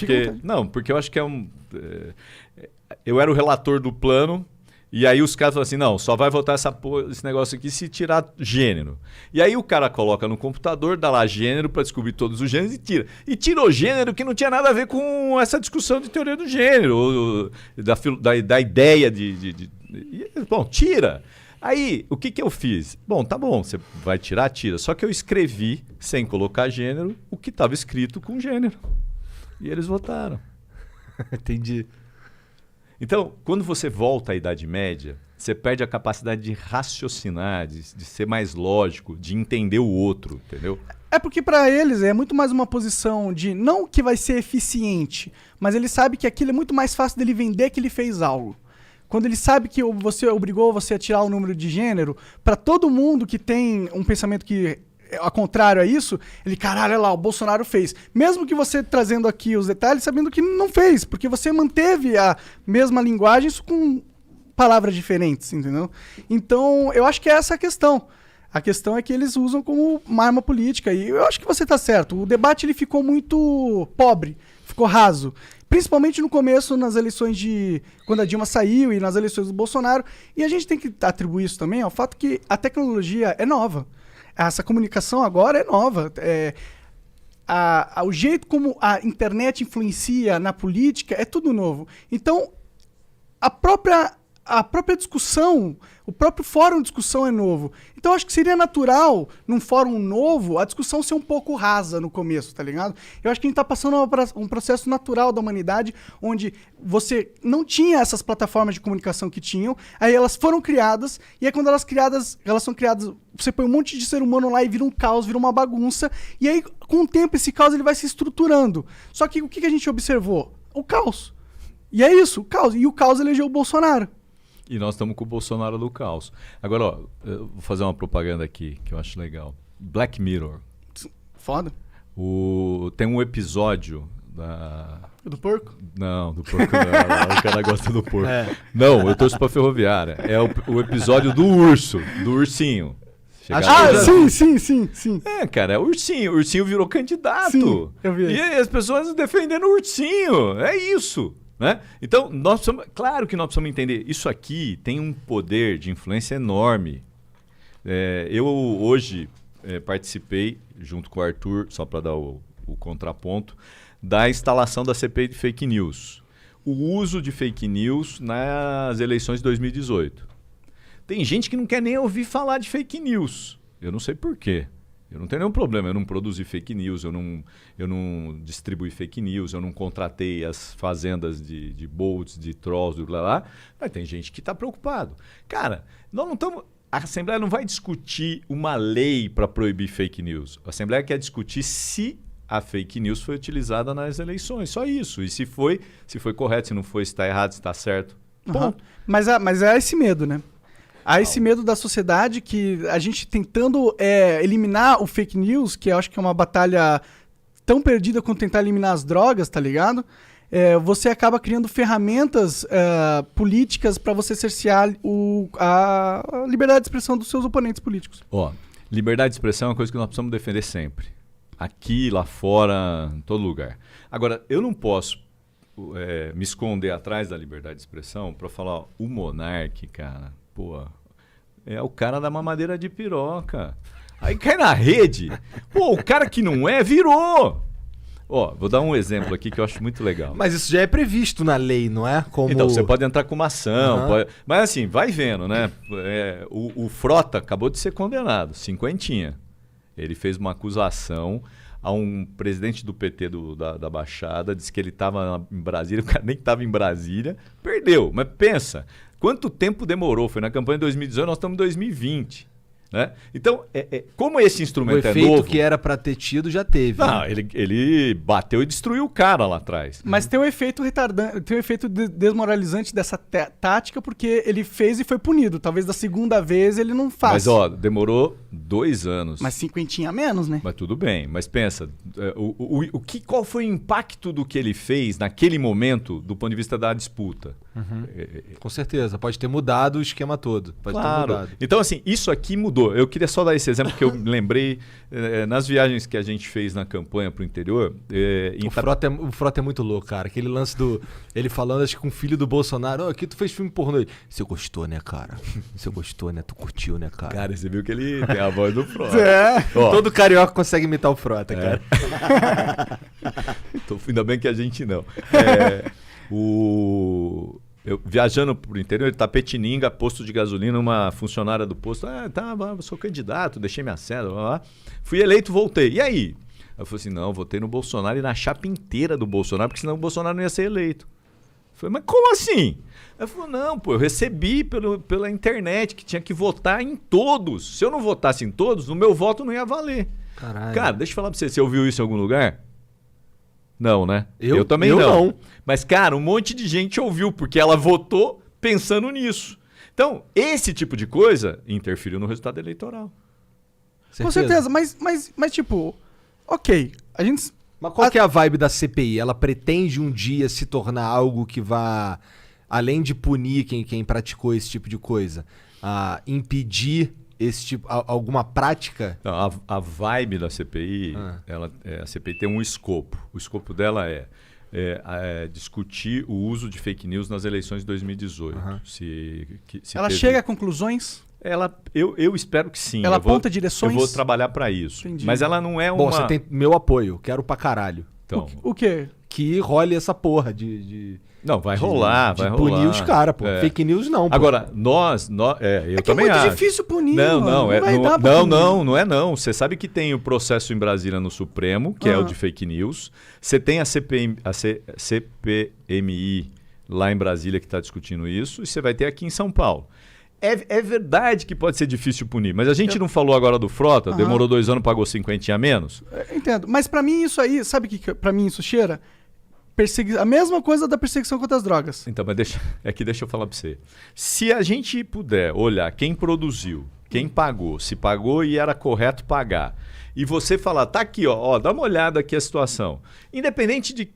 porque eu acho que eu era o relator do plano. E aí os caras falam assim, não, só vai votar esse negócio aqui se tirar gênero. E aí o cara coloca no computador, dá lá gênero para descobrir todos os gêneros e tira. E tirou gênero que não tinha nada a ver com essa discussão de teoria do gênero, da ideia Bom, tira. Aí, o que eu fiz? Bom, tá bom, você vai tirar, tira. Só que eu escrevi, sem colocar gênero, o que estava escrito com gênero. E eles votaram. Entendi. Então, quando você volta à Idade Média, você perde a capacidade de raciocinar, de ser mais lógico, de entender o outro, entendeu? É porque para eles é muito mais uma posição de não que vai ser eficiente, mas ele sabe que aquilo é muito mais fácil dele vender que ele fez algo. Quando ele sabe que você obrigou você a tirar o número de gênero, para todo mundo que tem um pensamento que ao contrário a isso, ele, caralho, olha lá, o Bolsonaro fez. Mesmo que você trazendo aqui os detalhes, sabendo que não fez, porque você manteve a mesma linguagem, isso com palavras diferentes, entendeu? Então, eu acho que é essa a questão. A questão é que eles usam como uma arma política, e eu acho que você tá certo. O debate ele ficou muito pobre, ficou raso. Principalmente no começo, nas eleições quando a Dilma saiu e nas eleições do Bolsonaro. E a gente tem que atribuir isso também ao fato que a tecnologia é nova. Essa comunicação agora é nova. O jeito como a internet influencia na política é tudo novo. Então, a própria discussão, o próprio fórum de discussão é novo. Então, acho que seria natural, num fórum novo, a discussão ser um pouco rasa no começo, tá ligado? Eu acho que a gente tá passando um processo natural da humanidade, onde você não tinha essas plataformas de comunicação que tinham, aí elas foram criadas, e aí quando elas são criadas, você põe um monte de ser humano lá e vira um caos, vira uma bagunça, e aí, com o tempo, esse caos ele vai se estruturando. Só que o que a gente observou? O caos. E é isso, o caos. E o caos elegeu o Bolsonaro. E nós estamos com o Bolsonaro do caos. Agora, eu vou fazer uma propaganda aqui, que eu acho legal. Black Mirror. Foda. Tem um episódio do porco? Não, do porco não. O cara gosta do porco. Não, eu torço pra Ferroviária. É o episódio do ursinho. Sim. Cara, é o ursinho. O ursinho virou candidato. Sim, eu vi. E as pessoas defendendo o ursinho. É isso. Né? Então, claro que nós precisamos entender, isso aqui tem um poder de influência enorme. Eu hoje participei, junto com o Arthur, só para dar o contraponto, da instalação da CPI de fake news. O uso de fake news nas eleições de 2018. Tem gente que não quer nem ouvir falar de fake news. Eu não sei por quê. Eu não tenho nenhum problema, eu não produzi fake news, eu não distribuí fake news, eu não contratei as fazendas de bots, de trolls, mas tem gente que está preocupado. Cara, nós não estamos... A Assembleia não vai discutir uma lei para proibir fake news. A Assembleia quer discutir se a fake news foi utilizada nas eleições, só isso. E se foi correto, se não foi, se está errado, se está certo. Uhum. Mas é esse medo, né? Há esse medo da sociedade que a gente tentando eliminar o fake news, que eu acho que é uma batalha tão perdida quanto tentar eliminar as drogas, tá ligado? Você acaba criando ferramentas políticas para você cercear a liberdade de expressão dos seus oponentes políticos. Liberdade de expressão é uma coisa que nós precisamos defender sempre. Aqui, lá fora, em todo lugar. Agora, eu não posso me esconder atrás da liberdade de expressão para falar o monarca, cara, é o cara da mamadeira de piroca. Aí cai na rede. O cara que não virou. Vou dar um exemplo aqui que eu acho muito legal. Mas isso já é previsto na lei, não é? Então, você pode entrar com uma ação. Mas assim, vai vendo, né? O Frota acabou de ser condenado, 50. Ele fez uma acusação a um presidente do PT da Baixada, disse que ele estava em Brasília, o cara nem estava em Brasília, perdeu. Mas pensa, quanto tempo demorou? Foi na campanha de 2018, nós estamos em 2020. Né? Então, como esse O instrumento é efeito novo... que era pra ter tido já teve. Não, né? ele bateu e destruiu o cara lá atrás. Mas tem um efeito retardante, tem um efeito desmoralizante dessa tática, porque ele fez e foi punido. Talvez da segunda vez ele não faça. Mas, ó, demorou 2 anos. Mas 50 a menos, né? Mas tudo bem. Mas pensa, qual foi o impacto do que ele fez naquele momento do ponto de vista da disputa? Com certeza. Pode ter mudado o esquema todo. Pode ter Claro. mudado. Então, assim, isso aqui mudou. Eu queria só dar esse exemplo que eu me lembrei nas viagens que a gente fez na campanha pro interior. O Frota é muito louco, cara. Aquele lance do... Ele falando, acho que com o filho do Bolsonaro. Aqui tu fez filme pornô. Você gostou, né, cara? Você gostou, né? Tu curtiu, né, cara? Cara, você viu que ele tem a voz do Frota. É. Ó, Todo carioca consegue imitar o Frota, cara. ainda bem que a gente não. Eu, viajando pro interior, Itapetininga, posto de gasolina, uma funcionária do posto, sou candidato, deixei minha cédula, blá, blá. Fui eleito, voltei. E aí? Eu falei assim, não, votei no Bolsonaro e na chapa inteira do Bolsonaro, porque senão o Bolsonaro não ia ser eleito. Eu falei, mas como assim? Eu falei, não, pô, eu recebi pela internet que tinha que votar em todos. Se eu não votasse em todos, o meu voto não ia valer. Caralho. Cara, deixa eu falar pra você ouviu isso em algum lugar? Não, né? Eu também eu não. não. Mas, cara, um monte de gente ouviu, porque ela votou pensando nisso. Então, esse tipo de coisa interferiu no resultado eleitoral. Com certeza, mas tipo, ok, a gente... Mas qual que é a vibe da CPI? Ela pretende um dia se tornar algo que vá, além de punir quem praticou esse tipo de coisa, impedir esse tipo, alguma prática? Não, a vibe da CPI, a CPI tem um escopo. O escopo dela é discutir o uso de fake news nas eleições de 2018. Ela chega a conclusões? Eu espero que sim. Ela aponta direções? Eu vou trabalhar para isso. Entendi. Mas ela não é uma... Bom, você tem meu apoio. Quero pra caralho. Então, O quê? Que role essa porra de não, vai rolar, vai rolar. punir os caras, pô. Fake news não, pô. Agora, eu também é muito acho. difícil punir, Não, mano. não, vai dar pra punir. não é não. Você sabe que tem o processo em Brasília no Supremo, que é o de fake news. Você tem a CPMI lá em Brasília que está discutindo isso, e você vai ter aqui em São Paulo. É verdade que pode ser difícil punir, mas a gente não falou agora do Frota, demorou 2 anos, pagou 50 a menos? Entendo, mas pra mim isso aí, sabe o que pra mim isso cheira? A mesma coisa da perseguição contra as drogas. Então, mas deixa eu falar para você. Se a gente puder olhar quem produziu, quem pagou, se pagou e era correto pagar, e você falar, tá aqui, ó, dá uma olhada aqui a situação. Independente de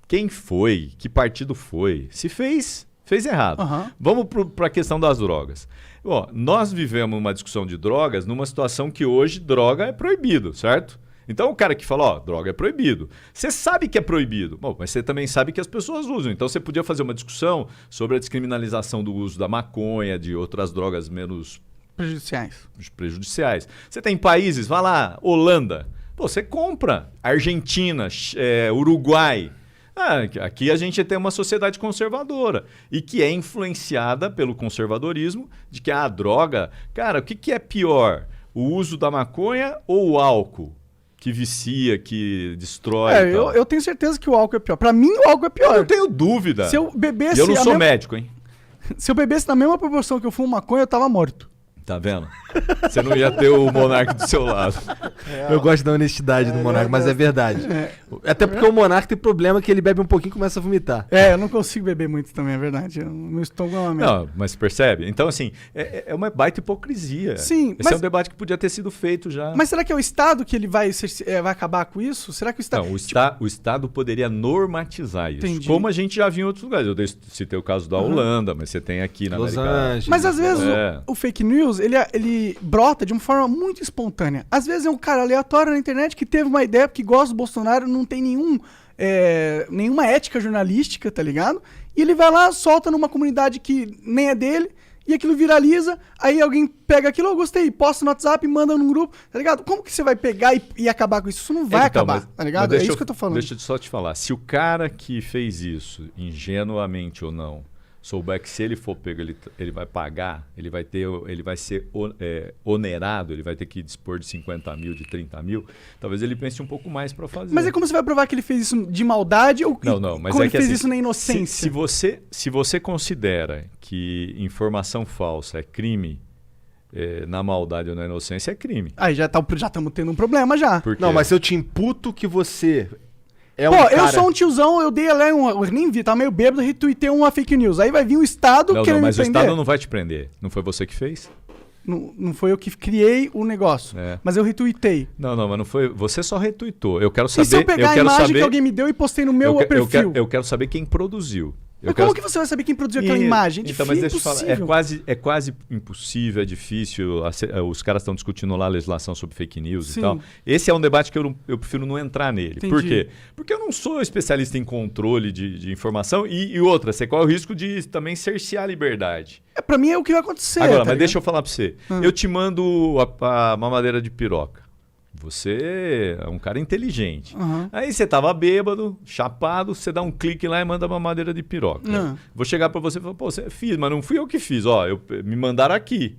quem foi, que partido foi, se fez errado. Vamos para a questão das drogas. Ó, nós vivemos uma discussão de drogas numa situação que hoje droga é proibido, certo? Então o cara que fala, ó, droga é proibido. Você sabe que é proibido, bom, mas você também sabe que as pessoas usam. Então você podia fazer uma discussão sobre a descriminalização do uso da maconha, de outras drogas menos prejudiciais. Você tem países, vai lá, Holanda, pô, você compra. Argentina, Uruguai. Aqui a gente tem uma sociedade conservadora e que é influenciada pelo conservadorismo de que a droga... Cara, o que é pior? O uso da maconha ou o álcool? Que vicia, que destrói e tal. Eu tenho certeza que o álcool é pior. Pra mim, o álcool é pior. Eu não tenho dúvida. Se eu bebesse... Eu não sou médico, hein? Se eu bebesse na mesma proporção que eu fumo maconha, eu tava morto. Tá vendo? Você não ia ter o Monark do seu lado. Eu gosto da honestidade do Monark, mas é verdade. Até porque o Monark tem problema que ele bebe um pouquinho e começa a vomitar. Eu não consigo beber muito também, é verdade. Meu estômago é uma merda. Não, mas percebe? Então, assim, é uma baita hipocrisia. Sim, Esse é um debate que podia ter sido feito já. Mas será que é o Estado que ele vai acabar com isso? Será que o Estado... Não, o Estado poderia normatizar isso. Entendi. Como a gente já viu em outros lugares. Eu citei o caso da Holanda, mas você tem aqui na Los América. Angeles. Mas às vezes o fake news, ele brota de uma forma muito espontânea. Às vezes é um cara aleatório na internet que teve uma ideia, que gosta do Bolsonaro, não tem nenhuma ética jornalística, tá ligado? E ele vai lá, solta numa comunidade que nem é dele, e aquilo viraliza, aí alguém pega aquilo, eu gostei, posta no WhatsApp, manda num grupo, tá ligado? Como que você vai pegar e acabar com isso? Isso não vai acabar, tá ligado? É isso que eu tô falando. Deixa eu só te falar. Se o cara que fez isso, ingenuamente ou não, souber que se ele for pego, ele vai pagar, ele vai ser onerado, ele vai ter que dispor de 50 mil, de 30 mil, talvez ele pense um pouco mais para fazer. Mas é como você vai provar que ele fez isso de maldade ou não, mas como é ele que fez assim, isso na inocência? Se você considera que informação falsa é crime, na maldade ou na inocência é crime. Aí já estamos tendo um problema já. Por quê? Não, mas se eu te imputo que você é Pô, um cara... eu sou um tiozão, eu dei ali eu nem vi, tava meio bêbado, retuitei uma fake news. Aí vai vir o Estado querendo mas me o prender. Estado não vai te prender. Não foi você que fez? Não foi eu que criei o negócio, mas eu retuitei. Não, mas não foi. Você só retuitou. Eu quero saber. E se eu pegar a imagem que alguém me deu e postei no meu perfil? Eu quero saber quem produziu. Mas como que você vai saber quem produziu aquela imagem? É então, mas deixa eu falar, é quase impossível, é difícil. Os caras estão discutindo lá a legislação sobre fake news e tal. Esse é um debate que eu prefiro não entrar nele. Entendi. Por quê? Porque eu não sou especialista em controle de informação e outra, você corre o risco de também cercear a liberdade. Pra mim é o que vai acontecer. Agora, mas deixa eu falar pra você. Eu te mando a mamadeira de piroca. Você é um cara inteligente. Aí você tava bêbado, chapado, você dá um clique lá e manda uma mamadeira de piroca. Vou chegar pra você e falar, pô, você fiz, mas não fui eu que fiz. Ó, me mandaram aqui.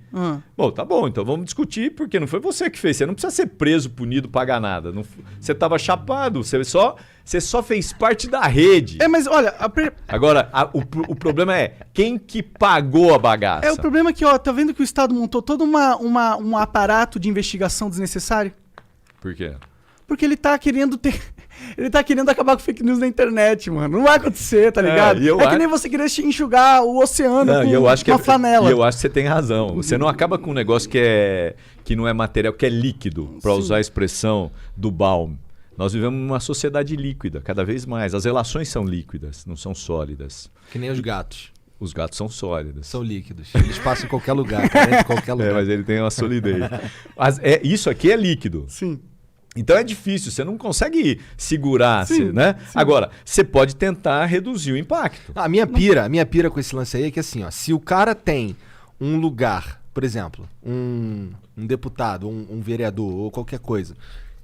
Bom, tá bom, então vamos discutir, porque não foi você que fez. Você não precisa ser preso, punido, pagar nada. Você tava chapado, você só fez parte da rede. Mas olha... Agora, o problema é quem que pagou a bagaça. O problema é que, tá vendo que o Estado montou todo um aparato de investigação desnecessário? Por quê? Porque ele tá querendo ele tá querendo acabar com fake news na internet, mano. Não vai acontecer, tá ligado? Que nem você querer enxugar o oceano com uma flanela. E eu acho que você tem razão. Você não acaba com um negócio que não é material, que é líquido, para usar a expressão do Baum. Nós vivemos numa sociedade líquida, cada vez mais. As relações são líquidas, não são sólidas. Que nem os gatos. Os gatos são sólidos. São líquidos. Eles passam em qualquer lugar, cara, em qualquer lugar. Mas ele tem uma solidez. Isso aqui é líquido. Sim. Então é difícil, você não consegue segurar, né? Sim. Agora, você pode tentar reduzir o impacto. A minha pira com esse lance aí é que assim, ó, se o cara tem um lugar, por exemplo, um deputado, um vereador ou qualquer coisa,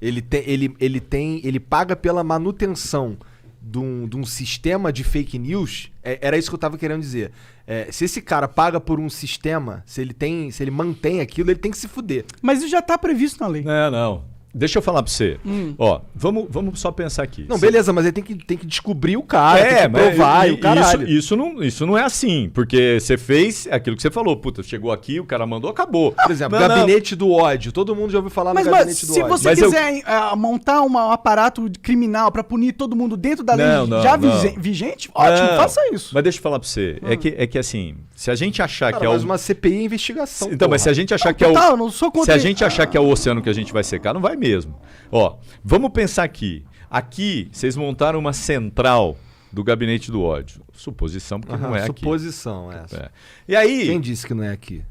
ele paga pela manutenção de um sistema de fake news, era isso que eu tava querendo dizer. Se esse cara paga por um sistema, se ele mantém aquilo, ele tem que se fuder. Mas isso já tá previsto na lei. Não. Deixa eu falar pra você. Ó, vamos só pensar aqui. Não, beleza, mas ele tem que descobrir o cara, tem que provar e o caralho. Isso não é assim, porque você fez aquilo que você falou. Puta, chegou aqui, o cara mandou, acabou. Por exemplo, gabinete do ódio. Todo mundo já ouviu falar no gabinete do ódio. Mas se você quiser montar um aparato criminal pra punir todo mundo dentro da lei vigente, ótimo, faça isso. Mas deixa eu falar pra você. É que assim, se a gente achar que é mas uma CPI é investigação. Então, mas se a gente achar que se a gente achar que é o oceano que a gente vai secar, não vai mesmo. Ó, vamos pensar aqui. Aqui, vocês montaram uma central do gabinete do ódio. Suposição, porque não é suposição, aqui. Suposição, essa. E aí... Quem disse que não é aqui?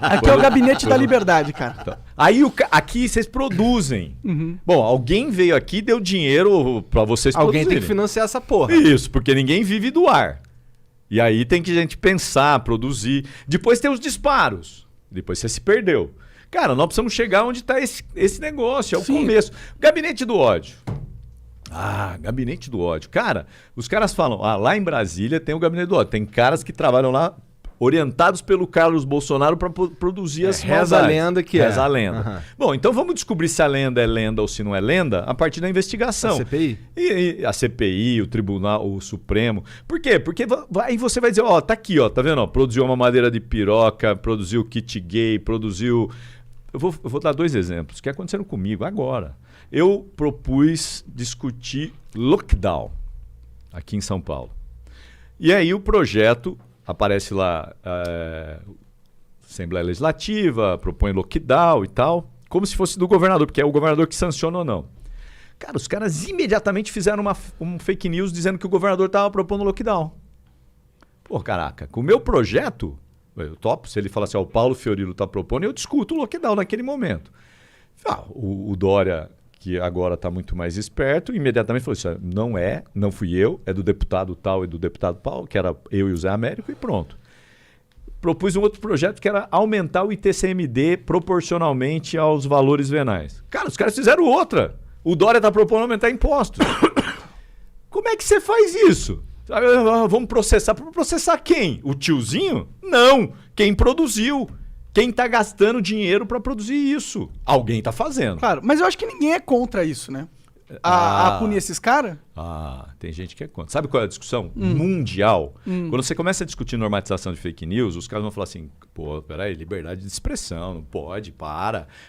Aqui é o gabinete da liberdade, cara. Então, aí, aqui vocês produzem. Bom, alguém veio aqui e deu dinheiro pra vocês produzirem. Alguém tem que financiar essa porra. Isso, porque ninguém vive do ar. E aí tem que a gente pensar, produzir. Depois tem os disparos. Depois você se perdeu. Cara, nós precisamos chegar onde está esse negócio, é o começo. Gabinete do ódio. Gabinete do ódio. Cara, os caras falam, lá em Brasília tem o gabinete do ódio. Tem caras que trabalham lá orientados pelo Carlos Bolsonaro para produzir as reza a lenda que Reza a lenda. Bom, então vamos descobrir se a lenda é lenda ou se não é lenda a partir da investigação. A CPI? E a CPI, o Tribunal, o Supremo. Por quê? Porque aí você vai dizer, tá aqui, tá vendo? Produziu uma madeira de piroca, produziu kit gay, produziu... Eu vou dar 2 exemplos que aconteceram comigo agora. Eu propus discutir lockdown aqui em São Paulo. E aí o projeto aparece lá, Assembleia Legislativa, propõe lockdown e tal, como se fosse do governador, porque é o governador que sanciona ou não. Cara, os caras imediatamente fizeram um fake news dizendo que o governador estava propondo lockdown. Pô, caraca, com o meu projeto... Eu topo, se ele falar assim, o Paulo Fiorilo está propondo, eu discuto o lockdown naquele momento. O Dória, que agora está muito mais esperto, imediatamente falou assim, não fui eu, é do deputado tal e do deputado Paulo, que era eu e o Zé Américo, e pronto. Propus um outro projeto que era aumentar o ITCMD proporcionalmente aos valores venais. Cara, os caras fizeram outra. O Dória está propondo aumentar impostos. Como é que você faz isso? Vamos processar. Processar quem? O tiozinho? Não. Quem produziu. Quem tá gastando dinheiro para produzir isso? Alguém tá fazendo. Claro, mas eu acho que ninguém é contra isso, né? A punir esses caras? Tem gente que é contra. Sabe qual é a discussão? Mundial. Quando você começa a discutir normatização de fake news, os caras vão falar assim, pô, peraí, liberdade de expressão, não pode,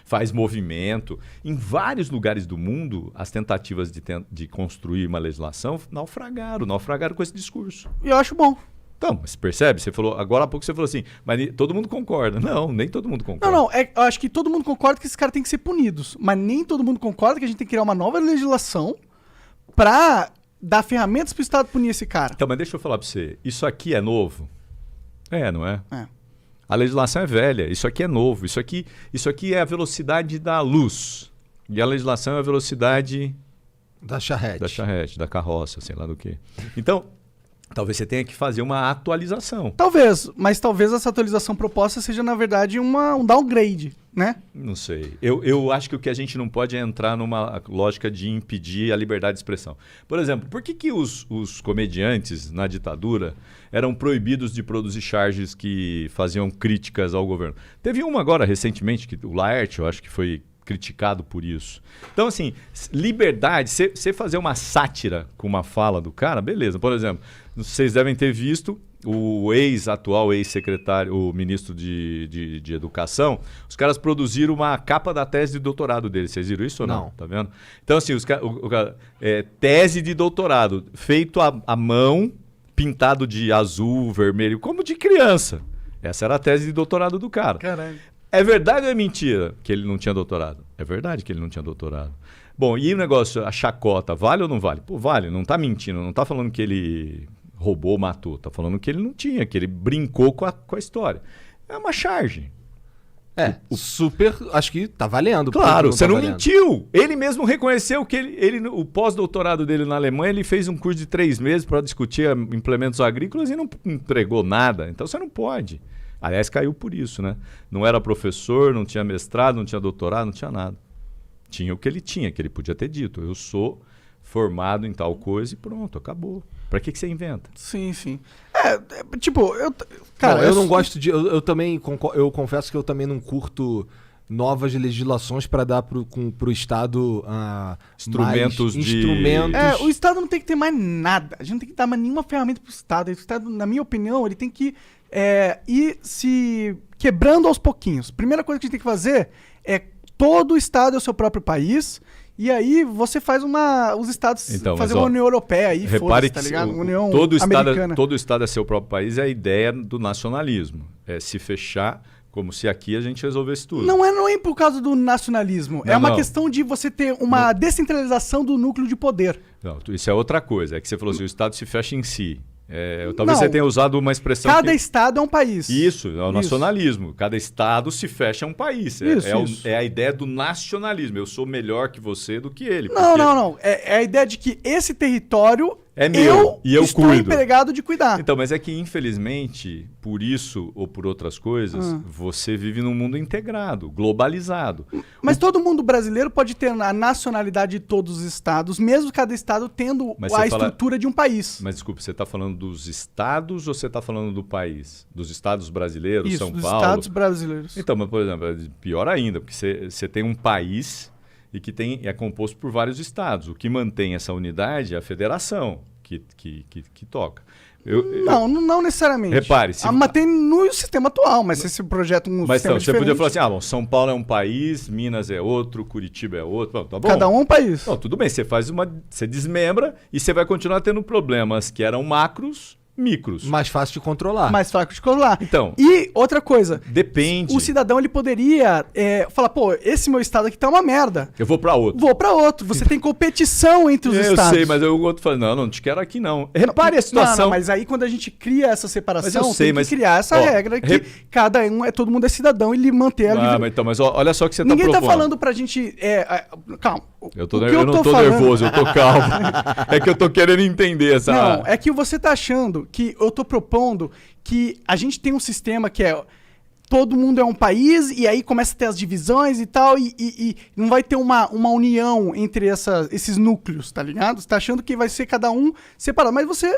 faz movimento. Em vários lugares do mundo, as tentativas de construir uma legislação naufragaram com esse discurso. E eu acho bom. Então, você percebe? Você falou, agora há pouco você falou assim, mas todo mundo concorda. Não, nem todo mundo concorda. Não, eu acho que todo mundo concorda que esses caras têm que ser punidos. Mas nem todo mundo concorda que a gente tem que criar uma nova legislação pra dar ferramentas pro Estado punir esse cara. Então, mas deixa eu falar pra você. Isso aqui é novo? Não é? É. A legislação é velha. Isso aqui é novo. Isso aqui é a velocidade da luz. E a legislação é a velocidade... Da charrete. Da carroça, sei lá do quê. Então... Talvez você tenha que fazer uma atualização. Talvez, mas talvez essa atualização proposta seja, na verdade, um downgrade, né? Não sei. Eu acho que o que a gente não pode é entrar numa lógica de impedir a liberdade de expressão. Por exemplo, por que os comediantes na ditadura eram proibidos de produzir charges que faziam críticas ao governo? Teve uma agora, recentemente, que o Laerte, eu acho que foi criticado por isso. Então, assim, liberdade, você fazer uma sátira com uma fala do cara, beleza. Por exemplo, vocês devem ter visto o atual ex-secretário, o ministro de Educação, os caras produziram uma capa da tese de doutorado dele. Vocês viram isso ou não? Tá vendo? Então, assim, tese de doutorado, feito à mão, pintado de azul, vermelho, como de criança. Essa era a tese de doutorado do cara. Caralho. É verdade ou é mentira que ele não tinha doutorado? É verdade que ele não tinha doutorado. Bom, e o negócio, a chacota, vale ou não vale? Pô, vale, não tá mentindo, não tá falando que ele roubou, matou, tá falando que ele não tinha, que ele brincou com a história. É uma charge. Super, acho que tá valendo. Claro, você não mentiu. Ele mesmo reconheceu que o pós-doutorado dele na Alemanha, ele fez um curso de 3 meses para discutir implementos agrícolas e não entregou nada. Então você não pode. Aliás, caiu por isso, né? Não era professor, não tinha mestrado, não tinha doutorado, não tinha nada. Tinha o que ele tinha, que ele podia ter dito. Eu sou formado em tal coisa e pronto, acabou. Pra que você inventa? Sim. Cara, eu não gosto de... Eu também, eu confesso que eu também não curto novas legislações para dar pro Estado instrumentos. O Estado não tem que ter mais nada. A gente não tem que dar mais nenhuma ferramenta pro Estado. O Estado, na minha opinião, ele tem que ir se quebrando aos pouquinhos. Primeira coisa que a gente tem que fazer é todo o Estado é o seu próprio país. E aí você faz os estados fazer uma União Europeia aí, repare que tá ligado? União Americana. Todo estado é seu próprio país, é a ideia do nacionalismo. É se fechar como se aqui a gente resolvesse tudo. Não é por causa do nacionalismo. É uma questão de você ter uma descentralização do núcleo de poder. Não, isso é outra coisa. É que você falou assim, o estado se fecha em si. Talvez você tenha usado uma expressão... Cada estado é um país. Isso, é o nacionalismo. Cada estado se fecha um país. É a ideia do nacionalismo. Eu sou melhor que você do que ele. Não. É a ideia de que esse território é meu e eu estou cuido. empregado de cuidar. Então, mas é que, infelizmente, por isso ou por outras coisas, você vive num mundo integrado, globalizado. Mas todo mundo brasileiro pode ter a nacionalidade de todos os estados, mesmo cada estado tendo a estrutura de um país. Mas, desculpa, você está falando dos estados ou você está falando do país? Dos estados brasileiros, isso, São dos Paulo? Estados brasileiros. Então, mas, por exemplo, é pior ainda, porque você tem um país e que é composto por vários estados. O que mantém essa unidade é a federação que toca. Não necessariamente. Repare. Mas tem no sistema atual, mas se esse projeto mas então, você podia falar assim, São Paulo é um país, Minas é outro, Curitiba é outro. Bom, tá bom. Cada um é um país. Não, tudo bem, você desmembra e você vai continuar tendo problemas que eram macros, micros. Mais fácil de controlar. Então, e outra coisa. Depende. O cidadão, ele poderia falar, pô, esse meu estado aqui tá uma merda. Eu vou pra outro. Você tem competição entre os estados. Eu sei, mas o outro fala, não te quero aqui não. Repare a situação. Não, mas aí quando a gente cria essa separação, tem que criar essa regra que todo mundo é cidadão e lhe manter a livre... Mas olha só o que você Ninguém tá propondo. tá falando pra gente... Calma. Eu não tô nervoso, eu tô calmo. É que eu tô querendo entender essa... Não, é que você tá achando que eu tô propondo que a gente tem um sistema que todo mundo é um país e aí começa a ter as divisões e tal e não vai ter uma união entre esses núcleos, tá ligado? Você tá achando que vai ser cada um separado, mas você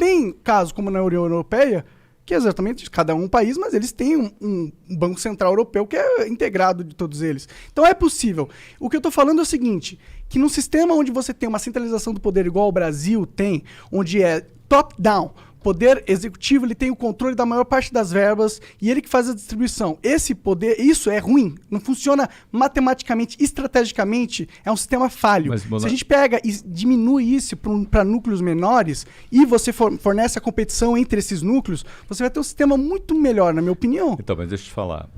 Tem casos como na União Europeia, que é exatamente cada um país, mas eles têm um Banco Central Europeu que é integrado de todos eles. Então é possível. O que eu estou falando é o seguinte, que num sistema onde você tem uma centralização do poder igual o Brasil tem, onde é top-down, poder executivo, ele tem o controle da maior parte das verbas e ele que faz a distribuição. Esse poder, isso é ruim, não funciona matematicamente, estrategicamente, é um sistema falho. Se a gente pega e diminui isso para núcleos menores e você fornece a competição entre esses núcleos, você vai ter um sistema muito melhor, na minha opinião. Então, mas deixa eu te falar,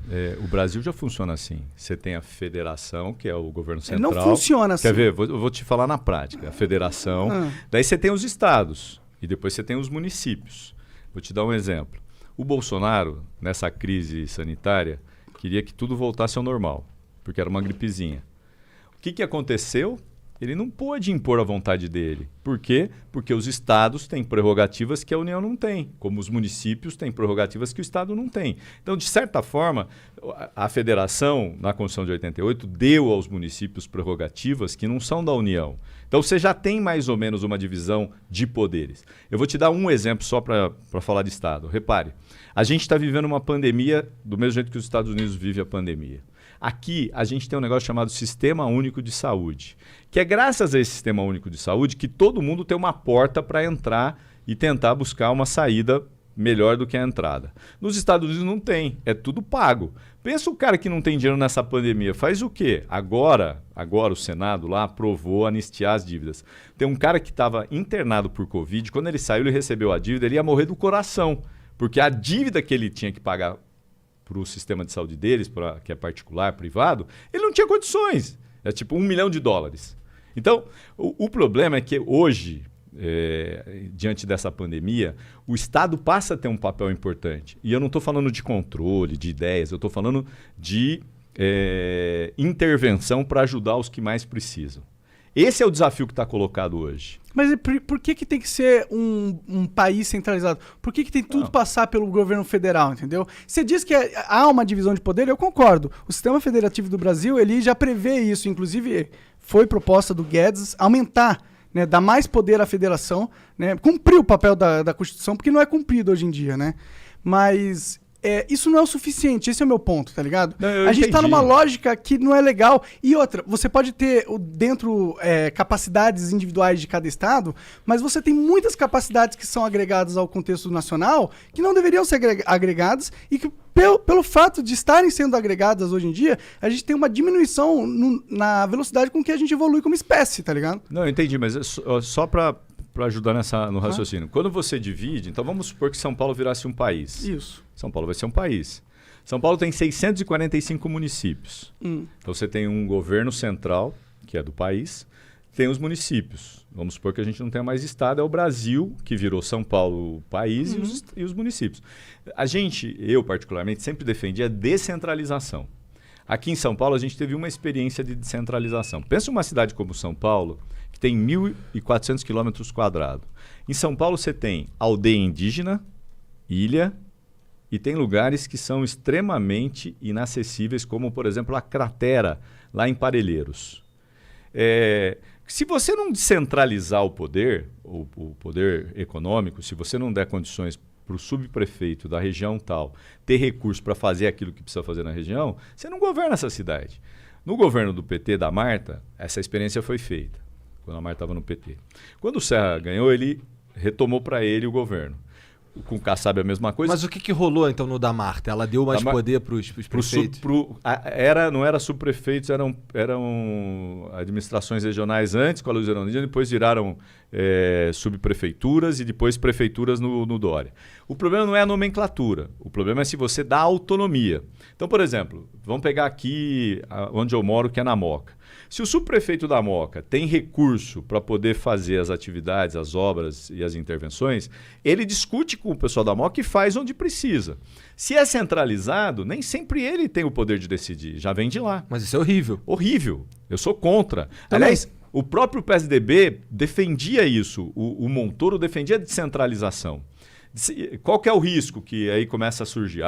o Brasil já funciona assim. Você tem a federação, que é o governo central. Não funciona assim. Quer ver? Eu vou te falar na prática. A federação, daí você tem os estados. E depois você tem os municípios. Vou te dar um exemplo. O Bolsonaro, nessa crise sanitária, queria que tudo voltasse ao normal, porque era uma gripezinha. O que aconteceu? Ele não pôde impor a vontade dele. Por quê? Porque os estados têm prerrogativas que a União não tem, como os municípios têm prerrogativas que o estado não tem. Então, de certa forma, a federação, na Constituição de 88, deu aos municípios prerrogativas que não são da União. Então, você já tem mais ou menos uma divisão de poderes. Eu vou te dar um exemplo só para falar de estado. Repare, a gente está vivendo uma pandemia do mesmo jeito que os Estados Unidos vivem a pandemia. Aqui, a gente tem um negócio chamado Sistema Único de Saúde, que é graças a esse Sistema Único de Saúde que todo mundo tem uma porta para entrar e tentar buscar uma saída melhor do que a entrada. Nos Estados Unidos não tem, é tudo pago. Pensa o cara que não tem dinheiro nessa pandemia, faz o quê? Agora o Senado lá aprovou anistiar as dívidas. Tem um cara que estava internado por Covid, quando ele saiu, ele recebeu a dívida, ele ia morrer do coração, porque a dívida que ele tinha que pagar para o sistema de saúde deles, que é particular, privado, ele não tinha condições. É tipo $1 milhão. Então, o problema é que hoje, diante dessa pandemia, o Estado passa a ter um papel importante. E eu não estou falando de controle, de ideias, eu estou falando de intervenção para ajudar os que mais precisam. Esse é o desafio que está colocado hoje. Mas por que tem que ser um país centralizado? Por que tem tudo passar pelo governo federal, entendeu? Você diz que há uma divisão de poder, eu concordo. O sistema federativo do Brasil, ele já prevê isso. Inclusive, foi proposta do Guedes aumentar, né, dar mais poder à federação, né, cumprir o papel da Constituição, porque não é cumprido hoje em dia, né? Mas isso não é o suficiente, esse é o meu ponto, tá ligado? Não, a gente tá numa lógica que não é legal. E outra, você pode ter dentro capacidades individuais de cada estado, mas você tem muitas capacidades que são agregadas ao contexto nacional que não deveriam ser agregadas e que pelo fato de estarem sendo agregadas hoje em dia, a gente tem uma diminuição na velocidade com que a gente evolui como espécie, tá ligado? Não, eu entendi, mas só para ajudar no raciocínio. Quando você divide, então vamos supor que São Paulo virasse um país. Isso. São Paulo vai ser um país. São Paulo tem 645 municípios. Então você tem um governo central, que é do país, tem os municípios. Vamos supor que a gente não tenha mais estado, é o Brasil, que virou São Paulo o país, e os municípios. Eu particularmente, sempre defendi a descentralização. Aqui em São Paulo a gente teve uma experiência de descentralização. Pensa uma cidade como São Paulo, que tem 1.400 quilômetros quadrados. Em São Paulo você tem aldeia indígena, ilha, e tem lugares que são extremamente inacessíveis, como, por exemplo, a Cratera, lá em Parelheiros. Se você não descentralizar o poder econômico, se você não der condições para o subprefeito da região tal ter recursos para fazer aquilo que precisa fazer na região, você não governa essa cidade. No governo do PT, da Marta, essa experiência foi feita, quando a Marta estava no PT. Quando o Serra ganhou, ele retomou para ele o governo. Com o Kassab a mesma coisa. Mas o que rolou então no da Marta? Ela deu mais poder para os prefeitos? Não era subprefeitos, eram administrações regionais antes, com a Luiz Erundina, depois viraram subprefeituras e depois prefeituras no Dória. O problema não é a nomenclatura, o problema é se você dá autonomia. Então, por exemplo, vamos pegar aqui onde eu moro, que é na Moca. Se o subprefeito da Moca tem recurso para poder fazer as atividades, as obras e as intervenções, ele discute com o pessoal da Moca e faz onde precisa. Se é centralizado, nem sempre ele tem o poder de decidir, já vem de lá. Mas isso é horrível. Horrível. Eu sou contra. Também. Aliás, o próprio PSDB defendia isso. O Montoro defendia a descentralização. Qual que é o risco que aí começa a surgir?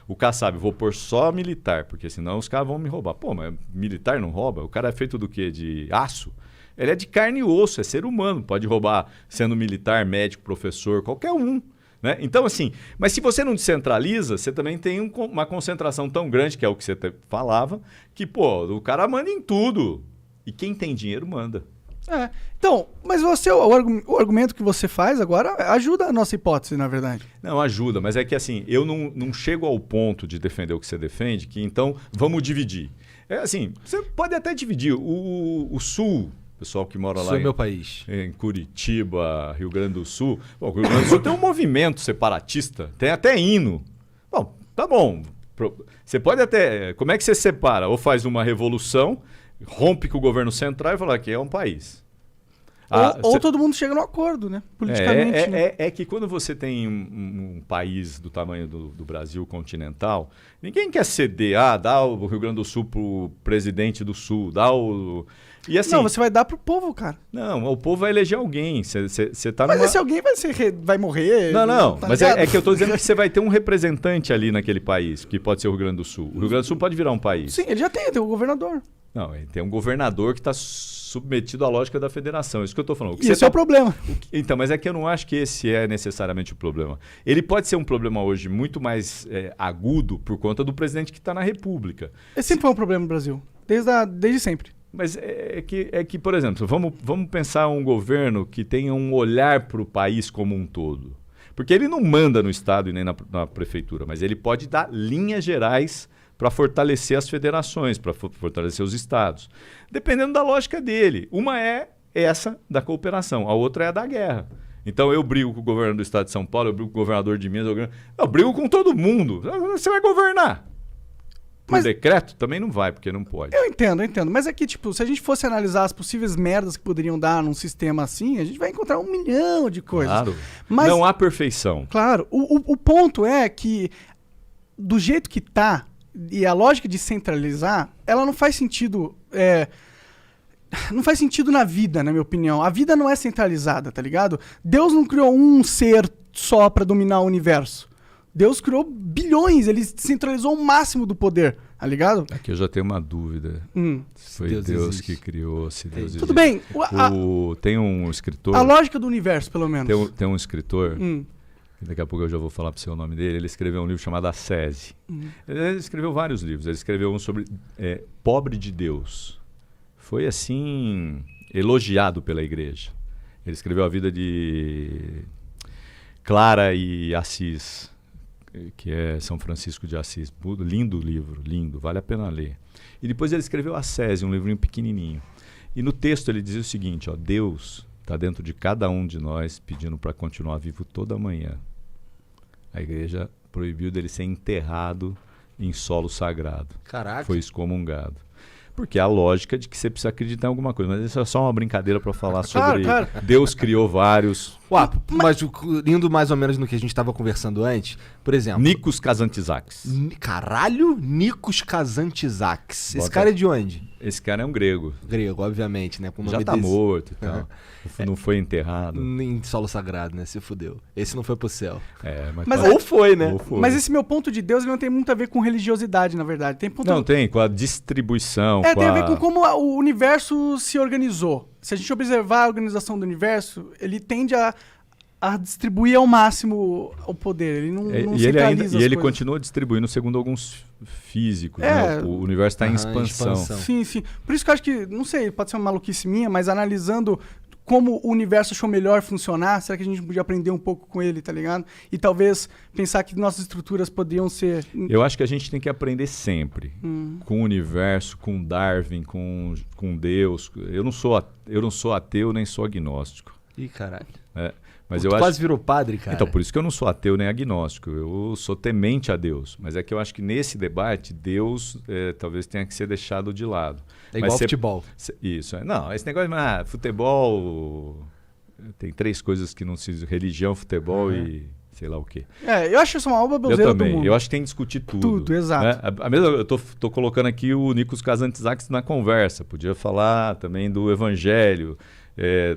O Kassab, vou pôr só militar, porque senão os caras vão me roubar. Pô, mas militar não rouba? O cara é feito do quê? De aço? Ele é de carne e osso, é ser humano. Pode roubar sendo militar, médico, professor, qualquer um. Né? Então, assim, mas se você não descentraliza, você também tem uma concentração tão grande, que é o que você falava, que, pô, o cara manda em tudo. E quem tem dinheiro manda. Então, mas o argumento que você faz agora ajuda a nossa hipótese, na verdade. Não, ajuda, mas é que assim, eu não chego ao ponto de defender o que você defende, que então vamos dividir. É assim, você pode até dividir. O Sul, pessoal que mora lá meu país. Em Curitiba, Rio Grande do Sul. Bom, o Rio Grande do Sul tem um movimento separatista, tem até hino. Bom, tá bom. Você pode até... Como é que você separa? Ou faz uma revolução, rompe com o governo central e fala que é um país. Ou todo mundo chega no acordo, né? Politicamente. É que quando você tem um país do tamanho do Brasil continental, ninguém quer ceder, dá o Rio Grande do Sul pro presidente do Sul, dá o... E assim, não, você vai dar pro povo, cara. Não, o povo vai eleger alguém. Você tá mas esse alguém vai morrer. Não, tá mas ligado? é que eu tô dizendo que você vai ter um representante ali naquele país, que pode ser o Rio Grande do Sul. O Rio Grande do Sul pode virar um país. Sim, ele já tem o governador. Não, ele tem um governador que está submetido à lógica da federação. Isso que eu estou falando. Esse é o problema. Então, mas é que eu não acho que esse é necessariamente o problema. Ele pode ser um problema hoje muito mais agudo por conta do presidente que está na República. Esse sempre foi um problema no Brasil, desde sempre. Mas é que, por exemplo, vamos pensar um governo que tenha um olhar para o país como um todo. Porque ele não manda no Estado e nem na prefeitura, mas ele pode dar linhas gerais para fortalecer as federações, para fortalecer os estados. Dependendo da lógica dele. Uma é essa da cooperação, a outra é a da guerra. Então eu brigo com o governo do estado de São Paulo, eu brigo com o governador de Minas, eu brigo com todo mundo. Você vai governar. Por decreto também não vai, porque não pode. Eu entendo. Mas é que, tipo, se a gente fosse analisar as possíveis merdas que poderiam dar num sistema assim, a gente vai encontrar 1 milhão de coisas. Claro. Mas, não há perfeição. Claro. O ponto é que, do jeito que tá, e a lógica de centralizar, ela não faz sentido... não faz sentido na vida, na minha opinião. A vida não é centralizada, tá ligado? Deus não criou um ser só pra dominar o universo. Deus criou bilhões, ele centralizou o máximo do poder, tá ligado? Aqui eu já tenho uma dúvida. Se foi Deus que criou, se Deus existe. Tudo bem. Tem um escritor... A lógica do universo, pelo menos. Tem um escritor, daqui a pouco eu já vou falar para você o nome dele, ele escreveu um livro chamado Ascese. Ele escreveu vários livros, ele escreveu um sobre Pobre de Deus. Foi assim, elogiado pela igreja. Ele escreveu a vida de Clara e Assis, que é São Francisco de Assis. Lindo livro, lindo, vale a pena ler. E depois ele escreveu Ascese, um livrinho pequenininho. E no texto ele dizia o seguinte, Deus está dentro de cada um de nós pedindo para continuar vivo toda manhã. A igreja proibiu dele ser enterrado em solo sagrado. Caraca. Foi excomungado. Porque é a lógica de que você precisa acreditar em alguma coisa. Mas isso é só uma brincadeira para falar sobre... Claro. Deus criou vários... Mas indo mais ou menos no que a gente estava conversando antes, por exemplo... Nikos Kazantzakis. Caralho? Nikos Kazantzakis. Esse cara é de onde? Esse cara é um grego. Grego, obviamente, né? Com o Já nome tá morto e tal. Não foi enterrado. Em solo sagrado, né? Se fudeu. Esse não foi pro céu. Ou foi, né? Ou foi. Mas esse meu ponto de Deus ele não tem muito a ver com religiosidade, na verdade. Tem com a distribuição. Tem a ver com como o universo se organizou. Se a gente observar a organização do universo, ele tende a distribuir ao máximo o poder. Ele não centraliza ele continua distribuindo segundo alguns físicos. Né? O universo está em expansão. Sim. Por isso que eu acho que, não sei, pode ser uma maluquice minha, mas analisando como o universo achou melhor funcionar, será que a gente podia aprender um pouco com ele, tá ligado? E talvez pensar que nossas estruturas poderiam ser... Eu acho que a gente tem que aprender sempre. Com o universo, com Darwin, com Deus. Eu não sou ateu nem sou agnóstico. Ih, caralho. Mas tu quase virou padre, cara. Então, por isso que eu não sou ateu nem agnóstico. Eu sou temente a Deus. Mas é que eu acho que nesse debate, Deus talvez tenha que ser deixado de lado. É igual futebol. Isso. Não, esse negócio de futebol... Tem 3 coisas que não se... Religião, futebol e sei lá o quê. Eu acho isso uma obra brasileira do mundo. Eu também. Eu acho que tem que discutir tudo. Tudo, exato. Eu tô colocando aqui o Nikos Kazantzakis na conversa. Podia falar também do Evangelho.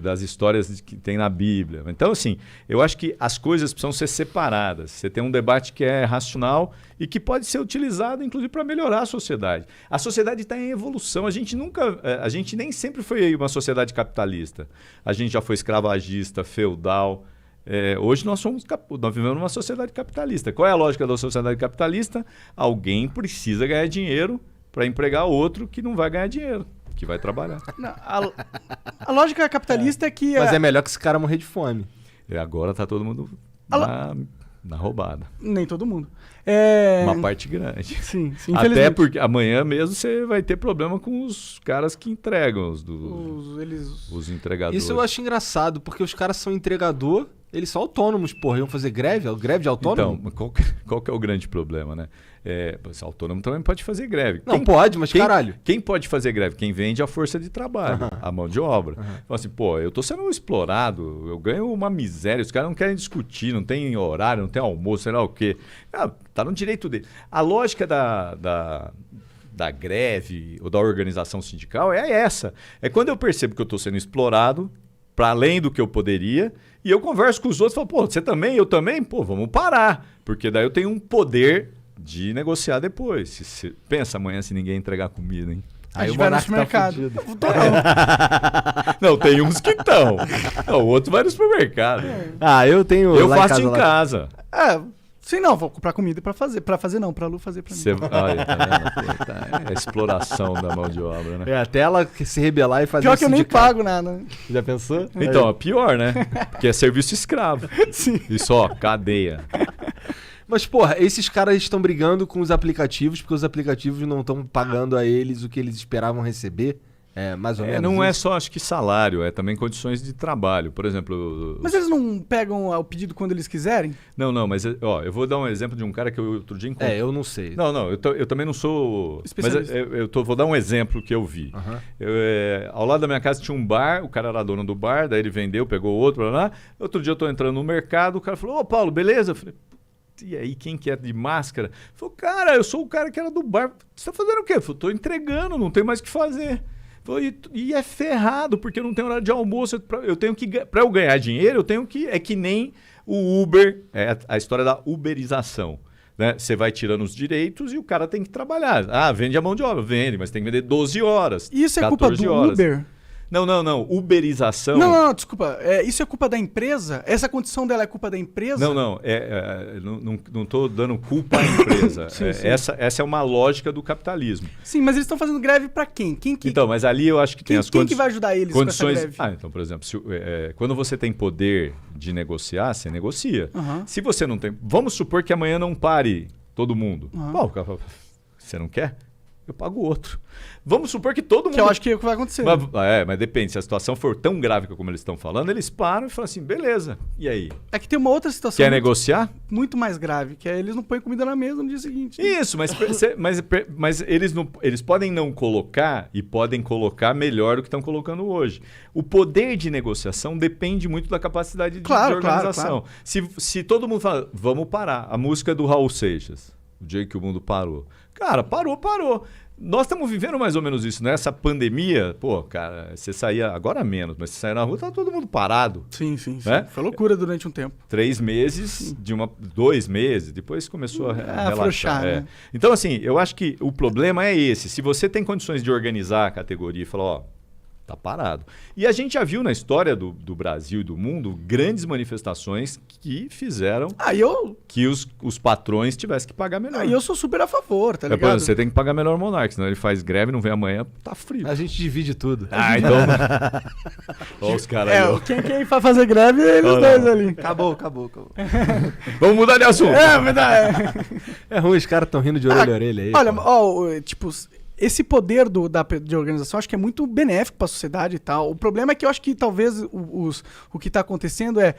das histórias que tem na Bíblia. Então, assim, eu acho que as coisas precisam ser separadas. Você tem um debate que é racional e que pode ser utilizado, inclusive, para melhorar a sociedade. A sociedade está em evolução. A gente nem sempre foi uma sociedade capitalista. A gente já foi escravagista, feudal. Hoje nós vivemos numa sociedade capitalista. Qual é a lógica da sociedade capitalista? Alguém precisa ganhar dinheiro para empregar outro que não vai ganhar dinheiro, que vai trabalhar. Não, a lógica capitalista é que... Mas é melhor que esse cara morrer de fome. Agora tá todo mundo na roubada. Nem todo mundo. Uma parte grande. Sim, Até infelizmente. porque amanhã mesmo você vai ter problema com os caras que entregam, os entregadores. Isso eu acho engraçado, porque os caras são entregador, eles são autônomos, porra. Iam fazer greve? Greve de autônomo? Então, qual que é o grande problema, né? Esse autônomo também pode fazer greve. Não, pode, mas caralho. Quem pode fazer greve? Quem vende a força de trabalho, a mão de obra. Fala assim, pô, eu tô sendo explorado, eu ganho uma miséria, os caras não querem discutir, não tem horário, não tem almoço, sei lá o quê. Tá no direito dele. A lógica da greve ou da organização sindical é essa. É quando eu percebo que eu tô sendo explorado para além do que eu poderia, e eu converso com os outros e falo, pô, você também, eu também? Pô, vamos parar. Porque daí eu tenho um poder de negociar depois. Pensa amanhã se ninguém entregar comida, hein? A gente vai no supermercado. Não, tem uns que estão. O outro vai no supermercado. Eu tenho. Eu lá faço em casa. Sim, não, vou comprar comida pra fazer. Pra fazer não, pra Lu fazer pra mim. Olha, tá vendo? É a exploração da mão de obra, né? Até ela se rebelar e fazer Pior que eu nem pago nada. Já pensou? Então, é pior, né? Porque é serviço escravo. Sim. E só, cadeia. Mas, porra, esses caras estão brigando com os aplicativos porque os aplicativos não estão pagando a eles o que eles esperavam receber. Mais ou menos. Não isso. é só, acho que, salário, é também condições de trabalho. Por exemplo... Mas eles não pegam o pedido quando eles quiserem? Não, mas eu vou dar um exemplo de um cara que eu outro dia encontrei. Eu não sei. Não, eu também não sou... Especialista. Mas vou dar um exemplo que eu vi. Ao lado da minha casa tinha um bar, o cara era dono do bar, daí ele vendeu, pegou outro, lá. Outro dia eu tô entrando no mercado, o cara falou, ô Paulo, beleza? Eu falei, e aí, quem que é de máscara? Falei, cara, eu sou o cara que era do bar. Você tá fazendo o quê? Eu falei, tô entregando, não tem mais o que fazer. E é ferrado, porque eu não tenho horário de almoço. Eu tenho que, para eu ganhar dinheiro, eu tenho que... É que nem o Uber, a história da uberização. Né? Você vai tirando os direitos e o cara tem que trabalhar. Vende a mão de obra, vende, mas tem que vender 12 horas. Isso é culpa do horas. Uber? Não. Uberização... Não, desculpa. Isso é culpa da empresa? Essa condição dela é culpa da empresa? Não estou dando culpa à empresa. Sim. Essa é uma lógica do capitalismo. Sim, mas eles estão fazendo greve para quem? Então, mas ali eu acho que tem as condições... Quem que vai ajudar eles condições... com essa greve? Então, por exemplo, quando você tem poder de negociar, você negocia. Se você não tem... Vamos supor que amanhã não pare todo mundo. Bom, você não quer? Eu pago outro. Vamos supor que todo mundo... Que eu acho que é o que vai acontecer. Mas depende. Se a situação for tão grave como eles estão falando, eles param e falam assim, beleza, e aí? É que tem uma outra situação... Quer negociar? Muito mais grave, que é eles não põem comida na mesa no dia seguinte. Isso, mas eles podem não colocar e podem colocar melhor do que estão colocando hoje. O poder de negociação depende muito da capacidade de organização. Claro. Se todo mundo fala, vamos parar. A música do Raul Seixas, o dia que o mundo parou. Cara, parou. Nós estamos vivendo mais ou menos isso, né? Essa pandemia, pô, cara, você saía, agora menos, mas você saía na rua, tá todo mundo parado. Sim. Né? Foi loucura durante um tempo. 3 meses, 2 meses, depois começou a relaxar. Afrouxar, né? Então, assim, eu acho que o problema é esse. Se você tem condições de organizar a categoria e falar, tá parado. E a gente já viu na história do Brasil e do mundo grandes manifestações que fizeram que os patrões tivessem que pagar melhor. E eu sou super a favor, tá ligado? Você tem que pagar melhor o Monark, senão ele faz greve, não vem amanhã, tá frio. A gente divide tudo. Então... Olha os caras aí. Quem vai fazer greve é eles dois ali. Acabou. Vamos mudar de assunto. É ruim, os caras estão rindo de orelha a orelha aí. Olha, tipo... Esse poder de organização acho que é muito benéfico para a sociedade e tal. O problema é que eu acho que talvez o que está acontecendo é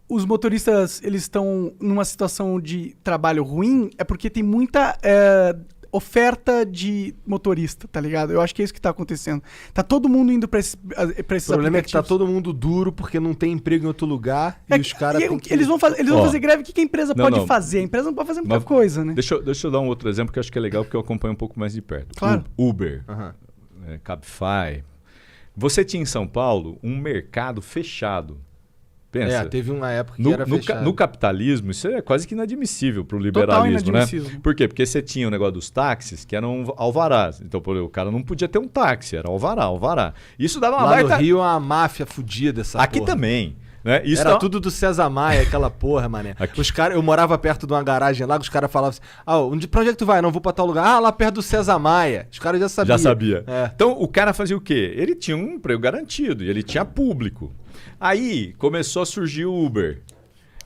os motoristas eles estão numa situação de trabalho ruim é porque tem muita oferta de motorista, tá ligado? Eu acho que é isso que tá acontecendo. Tá todo mundo indo pra esses aplicativos. O problema é que tá todo mundo duro porque não tem emprego em outro lugar e os caras... Eles vão fazer greve, o que a empresa pode fazer? A empresa não pode fazer muita coisa, né? Deixa eu dar um outro exemplo que eu acho que é legal porque eu acompanho um pouco mais de perto. Claro. Uber, Cabify. Você tinha em São Paulo um mercado fechado. Pensa. Teve uma época que era fechado. No capitalismo, isso é quase que inadmissível para o liberalismo, né? Por quê? Porque você tinha o negócio dos táxis, que eram alvarás. Então, o cara não podia ter um táxi, era alvará. Isso dava uma Lá no Rio, uma máfia fodida essa Aqui porra. também. Né? Isso era tudo do César Maia, aquela porra, mané. Os cara, eu morava perto de uma garagem lá, que os caras falavam assim, pra onde é que tu vai? Não, vou pra tal lugar. Ah, lá perto do César Maia. Os caras já sabiam. Já sabia. É. Então, o cara fazia o quê? Ele tinha um emprego garantido e ele tinha público. Aí, começou a surgir o Uber.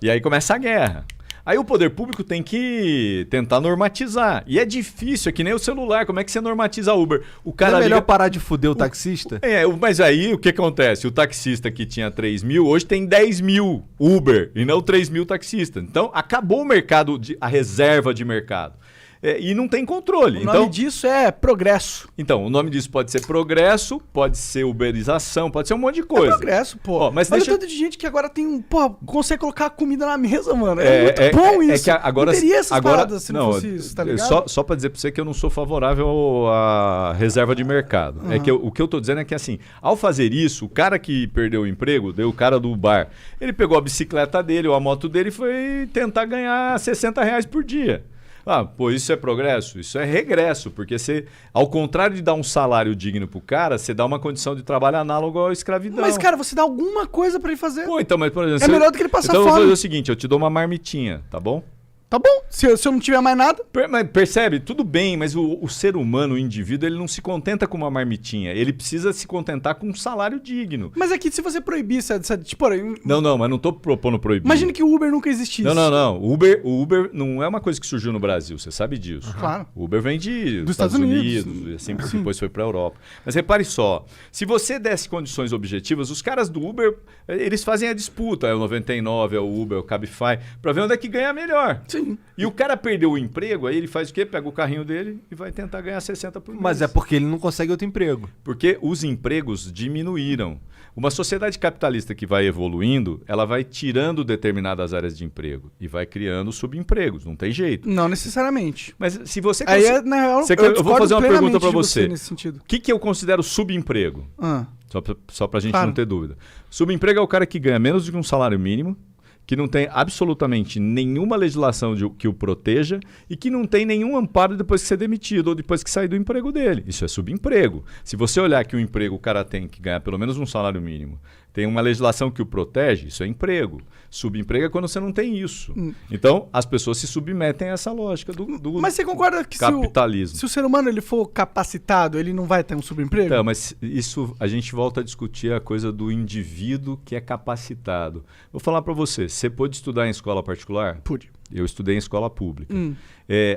E aí começa a guerra. Aí o poder público tem que tentar normatizar. E é difícil, é que nem o celular. Como é que você normatiza Uber? O cara não é melhor parar de fuder o taxista? Mas aí o que acontece? O taxista que tinha 3 mil, hoje tem 10 mil Uber e não 3 mil taxistas. Então acabou o mercado, a reserva de mercado. E não tem controle. O nome disso é progresso. Então, o nome disso pode ser progresso, pode ser uberização, pode ser um monte de coisa. É progresso, pô. Ó, mas olha deixa... o tanto de gente que agora tem consegue colocar comida na mesa, mano. É muito bom isso. Que agora, não teria essas paradas se não fosse isso, tá ligado? Só pra dizer pra você que eu não sou favorável à reserva de mercado. É que o que eu tô dizendo é que assim, ao fazer isso, o cara que perdeu o emprego, o cara do bar, ele pegou a bicicleta dele ou a moto dele e foi tentar ganhar R$60 por dia. Isso é progresso? Isso é regresso, porque você, ao contrário de dar um salário digno pro cara, você dá uma condição de trabalho análogo à escravidão. Mas, cara, você dá alguma coisa pra ele fazer. Mas, por exemplo, é melhor do que ele passar fome. Então eu vou fazer o seguinte, eu te dou uma marmitinha, tá bom? Tá bom, se eu não tiver mais nada... Mas percebe? Tudo bem, mas o ser humano, o indivíduo, ele não se contenta com uma marmitinha. Ele precisa se contentar com um salário digno. Mas aqui, se você proibir... Tipo, não, mas não tô propondo proibir. Imagina que o Uber nunca existisse. Não. O Uber não é uma coisa que surgiu no Brasil, você sabe disso. Claro. O Uber vem dos Estados Unidos. E assim depois foi pra Europa. Mas repare só, se você desse condições objetivas, os caras do Uber, eles fazem a disputa. É o 99, é o Uber, é o Cabify, pra ver onde é que ganha melhor. Sim. E o cara perdeu o emprego, aí ele faz o quê? Pega o carrinho dele e vai tentar ganhar 60 por mês. Mas é porque ele não consegue outro emprego. Porque os empregos diminuíram. Uma sociedade capitalista que vai evoluindo, ela vai tirando determinadas áreas de emprego e vai criando subempregos. Não tem jeito. Não necessariamente. Mas se você... Na real, eu vou fazer uma pergunta para você. Nesse sentido. O que eu considero subemprego? Só para a gente não ter dúvida. Subemprego é o cara que ganha menos do que um salário mínimo, que não tem absolutamente nenhuma legislação que o proteja e que não tem nenhum amparo depois que ser demitido ou depois que sair do emprego dele. Isso é subemprego. Se você olhar que o emprego o cara tem que ganhar pelo menos um salário mínimo, tem uma legislação que o protege, isso é emprego. Subemprego é quando você não tem isso. Então, as pessoas se submetem a essa lógica do Mas você concorda que capitalismo. Se o ser humano ele for capacitado, ele não vai ter um subemprego? Então, mas isso a gente volta a discutir a coisa do indivíduo que é capacitado. Vou falar para você pôde estudar em escola particular? Pude. Eu estudei em escola pública.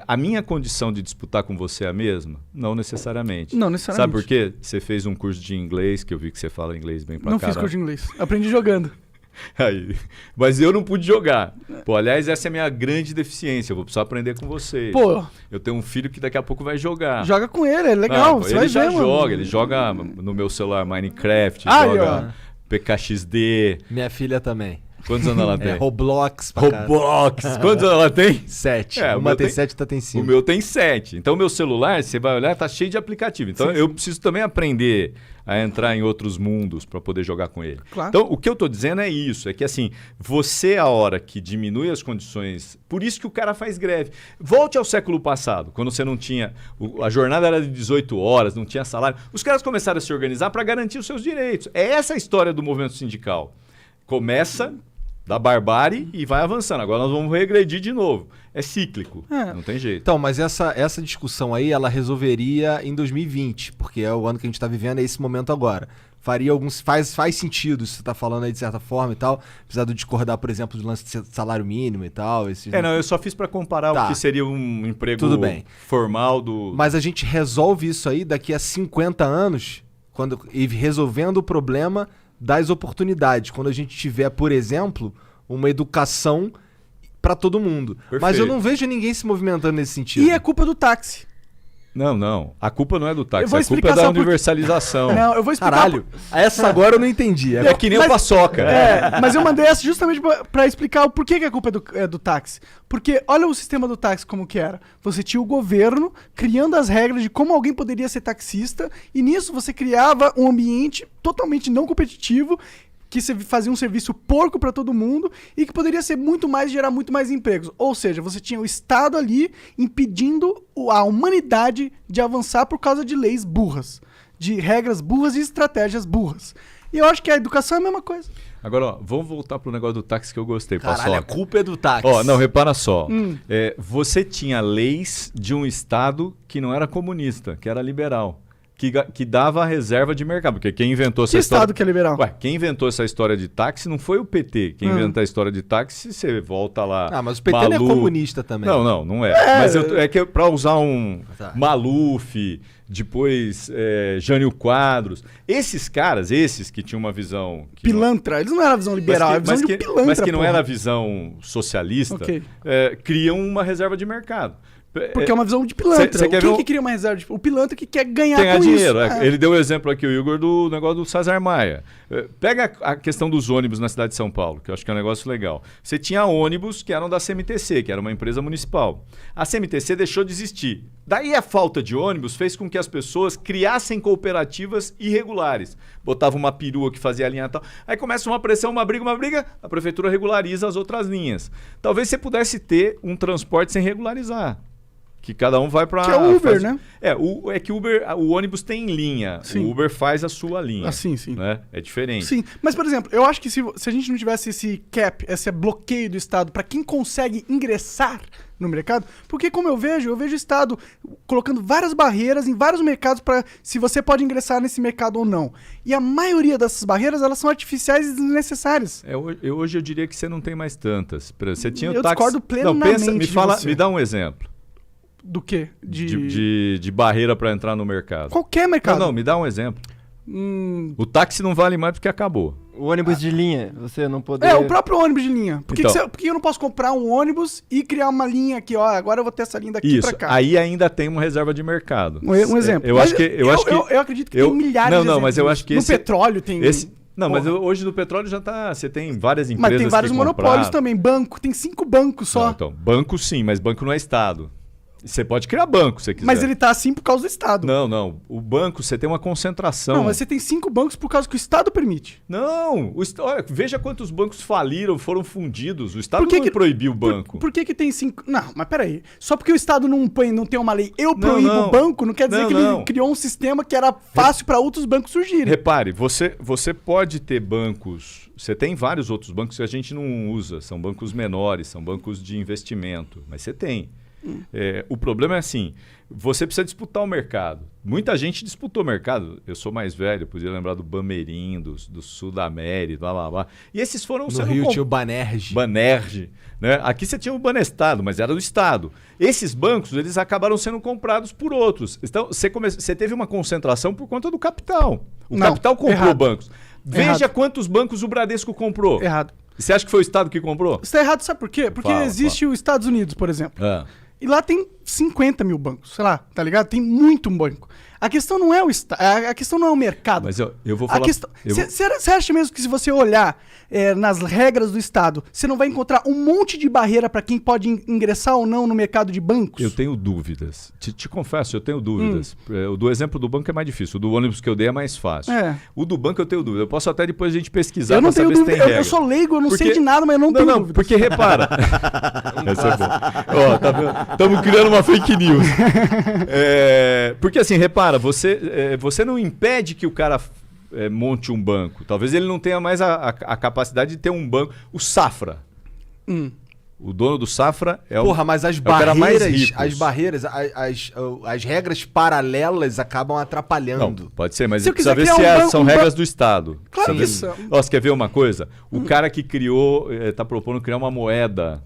A minha condição de disputar com você é a mesma? Não necessariamente. Não necessariamente. Sabe por quê? Você fez um curso de inglês, que eu vi que você fala inglês bem pra caralho. Não fiz curso de inglês. Aprendi jogando. Aí. Mas eu não pude jogar. Pô, aliás, essa é a minha grande deficiência. Eu vou precisar aprender com vocês. Pô. Eu tenho um filho que daqui a pouco vai jogar. Joga com ele, é legal. Você vai ver, mano. Ele joga no meu celular Minecraft, joga PKXD. Minha filha também. Quantos anos ela tem? Roblox. Roblox. Quantos anos ela tem? 7. É, uma tem 7 e outra tem 5. O meu tem 7. Então, o meu celular, você vai olhar, tá cheio de aplicativo. Então, eu preciso também aprender a entrar em outros mundos para poder jogar com ele. Claro. Então, o que eu tô dizendo é isso. É que, assim, você, a hora que diminui as condições... Por isso que o cara faz greve. Volte ao século passado, quando você não tinha... A jornada era de 18 horas, não tinha salário. Os caras começaram a se organizar para garantir os seus direitos. É essa a história do movimento sindical. Começa... da barbárie e vai avançando. Agora nós vamos regredir de novo. É cíclico, não tem jeito. Então, mas essa discussão aí, ela resolveria em 2020, porque é o ano que a gente está vivendo, é esse momento agora. Faz sentido isso que você está falando aí de certa forma e tal, apesar de discordar, por exemplo, do lance de salário mínimo e tal. Eu só fiz para comparar o que seria um emprego formal do... Mas a gente resolve isso aí daqui a 50 anos, e resolvendo o problema das oportunidades, quando a gente tiver, por exemplo, uma educação para todo mundo. Perfeito. Mas eu não vejo ninguém se movimentando nesse sentido. E é culpa do táxi. Não. A culpa não é do Eu táxi, vou a culpa é explicar da só por- universalização. Não, eu vou explicar. Caralho, essa agora eu não entendi. É que nem o Mas- paçoca. Mas eu mandei essa justamente pra explicar o porquê que a culpa é do táxi. Porque olha o sistema do táxi como que era. Você tinha o governo criando as regras de como alguém poderia ser taxista, e nisso você criava um ambiente totalmente não competitivo, que você fazia um serviço porco pra todo mundo e que poderia ser muito mais, gerar muito mais empregos. Ou seja, você tinha o Estado ali impedindo a humanidade de avançar por causa de leis burras, de regras burras e estratégias burras. E eu acho que a educação é a mesma coisa. Agora, ó, vamos voltar pro negócio do táxi que eu gostei, Caralho, a paçoca. culpa é do táxi. Ó, não, repara só. Você tinha leis de um Estado que não era comunista, que era liberal. Que dava a reserva de mercado. Porque quem inventou essa Que história... Estado que é liberal? Ué, quem inventou essa história de táxi não foi o PT. Quem inventou a história de táxi, você volta lá... Ah, mas o PT não é comunista também. Não é. Mas é que pra usar um Tá. Maluf, depois Jânio Quadros... Esses caras, esses que tinham uma visão... que não- Pilantra. Eles não eram a visão liberal, é a visão de um pilantra. mas que não porra. era a visão socialista, Ok. criam uma reserva de mercado. Porque é uma visão de pilantra. Cê quer Quem ver que cria uma reserva? O pilantra que quer ganhar ganhar com dinheiro. isso. Ele deu o exemplo aqui, o Igor, do negócio do César Maia. Pega a questão dos ônibus na cidade de São Paulo, que eu acho que é um negócio legal. Você tinha ônibus que eram da CMTC, que era uma empresa municipal. A CMTC deixou de existir. Daí a falta de ônibus fez com que as pessoas criassem cooperativas irregulares. Botava uma perua que fazia a linha tal. Aí começa uma pressão, uma briga, a prefeitura regulariza as outras linhas. Talvez você pudesse ter um transporte sem regularizar. Que cada um vai para... Que é o Uber, né? É que o ônibus tem linha. Sim. O Uber faz a sua linha. Assim, sim. Né? É diferente. Sim, mas por exemplo, eu acho que se a gente não tivesse esse cap, esse bloqueio do Estado pra quem consegue ingressar no mercado, porque como eu vejo o Estado colocando várias barreiras em vários mercados pra se você pode ingressar nesse mercado ou não. E a maioria dessas barreiras, elas são artificiais e desnecessárias. Hoje eu diria que você não tem mais tantas. Você tinha o Eu táxi... discordo plenamente me de fala, você. me dá um exemplo Do quê? de barreira para entrar no mercado. Qualquer mercado. Não, me dá um exemplo. O táxi não vale mais porque acabou. O ônibus de linha, você não poder... É, o próprio ônibus de linha. Por que, Então. por que eu não posso comprar um ônibus e criar uma linha aqui, ó, agora eu vou ter essa linha daqui Isso, pra cá? aí ainda tem uma reserva de mercado. Um exemplo. Eu Mas acho que... eu acredito que tem milhares Não, de não, mas eu exemplos. acho que No petróleo tem... Não, mas Porra. hoje no petróleo já tá... Você tem várias empresas Mas tem vários que monopólios compraram. também. Banco, tem 5 bancos só. Não, então, banco sim, mas banco não é Estado. Você pode criar banco se você quiser. Mas ele tá assim por causa do Estado. Não. O banco, você tem uma concentração. Não, mas você tem 5 bancos por causa que o Estado permite. Não, olha, veja quantos bancos faliram, foram fundidos. O Estado Por que não que- proibiu o banco. Por que tem 5... Não, mas peraí. Só porque o Estado não tem uma lei, eu proíbo não. o banco, não quer dizer Não, que não. ele criou um sistema que era fácil pra outros bancos surgirem. Repare, você pode ter bancos, você tem vários outros bancos que a gente não usa, são bancos menores, são bancos de investimento, mas você tem. O problema é assim, você precisa disputar o mercado. Muita gente disputou o mercado. Eu sou mais velho, podia lembrar do Bameirim, do Sudamérica, blá blá blá. E esses foram No Rio tinha o Banerj. Banerj, né? Aqui você tinha o Banestado, mas era do Estado. Esses bancos, eles acabaram sendo comprados por outros. Então, você teve uma concentração por conta do capital. O Não, capital comprou errado. bancos. Veja Errado. quantos bancos o Bradesco comprou. Errado. Você acha que foi o Estado que comprou? Isso tá errado, sabe por quê? Porque Fala, existe os Estados Unidos, por exemplo. Ah. E lá tem 50 mil bancos, sei lá, tá ligado? Tem muito banco. A questão não é o a questão não é o mercado. Mas eu vou A falar... questão... Você acha mesmo que se você olhar nas regras do Estado, você não vai encontrar um monte de barreira para quem pode ingressar ou não no mercado de bancos? Eu tenho dúvidas. Te confesso, eu tenho dúvidas. O do exemplo do banco é mais difícil. O do ônibus que eu dei é mais fácil. É. O do banco eu tenho dúvida. Eu posso até depois a gente pesquisar Eu não pra tenho saber se tem dúvida. Eu regra. sou leigo, eu não Porque- sei de nada, mas eu não tenho Não, dúvida. porque repara. Esse é bom. Ó, tá vendo? Estamos criando uma fake news. Porque assim, repara, você não impede que o cara monte um banco. Talvez ele não tenha mais a capacidade de ter um banco. O Safra. O dono do Safra é Porra, mas as o cara mais barreiras, rico. as barreiras, as regras paralelas acabam Não, atrapalhando. pode ser, mas Se eu precisa ver quiser se criar um banco- são um regras do Estado. Claro Precisa que ver- são. Ó, você quer ver uma coisa? O cara que criou, tá propondo criar uma moeda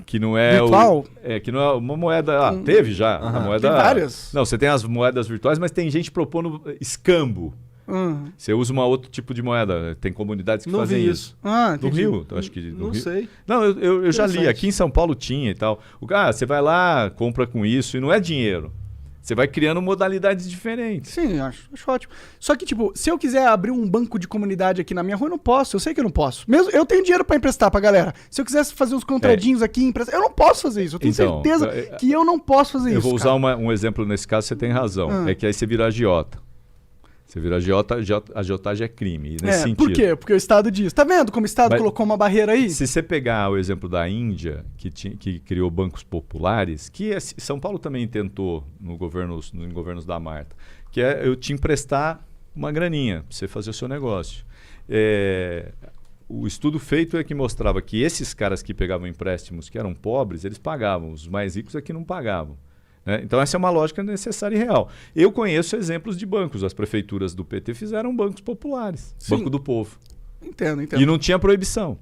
que não é Virtual? que não é uma moeda. Teve já a moeda. Tem várias. Não, você tem as moedas virtuais, mas tem gente propondo escambo. Você usa um outro tipo de moeda. Tem comunidades que Não fazem vi isso. Ah, No entendi. Rio, acho que no Não Rio. sei. Não, eu já li. Interessante. Aqui em São Paulo tinha e tal. Você vai lá, compra com isso e não é dinheiro. Você vai criando modalidades diferentes. Sim, acho ótimo. Só que, tipo, se eu quiser abrir um banco de comunidade aqui na minha rua, eu não posso. Eu sei que eu não posso. Mesmo eu tenho dinheiro pra emprestar pra galera. Se eu quisesse fazer uns contradinhos aqui, emprestar, eu não posso fazer isso. Eu tenho Então, certeza que eu não posso fazer Eu isso. vou usar cara. um exemplo nesse caso, você tem razão. É que aí você vira agiota. Você vira agiota, agiotagem é crime. E nesse sentido. Por quê? Porque o Estado diz. Tá vendo como o Estado Mas- colocou uma barreira aí? Se você pegar o exemplo da Índia, que criou bancos populares, São Paulo também tentou em governos da Marta, que é eu te emprestar uma graninha para você fazer o seu negócio. O estudo feito é que mostrava que esses caras que pegavam empréstimos que eram pobres, eles pagavam. Os mais ricos é que não pagavam. Né? Então essa é uma lógica necessária e real. Eu conheço exemplos de bancos. As prefeituras do PT fizeram bancos populares. Sim. Banco do Povo. Entendo. E não tinha proibição.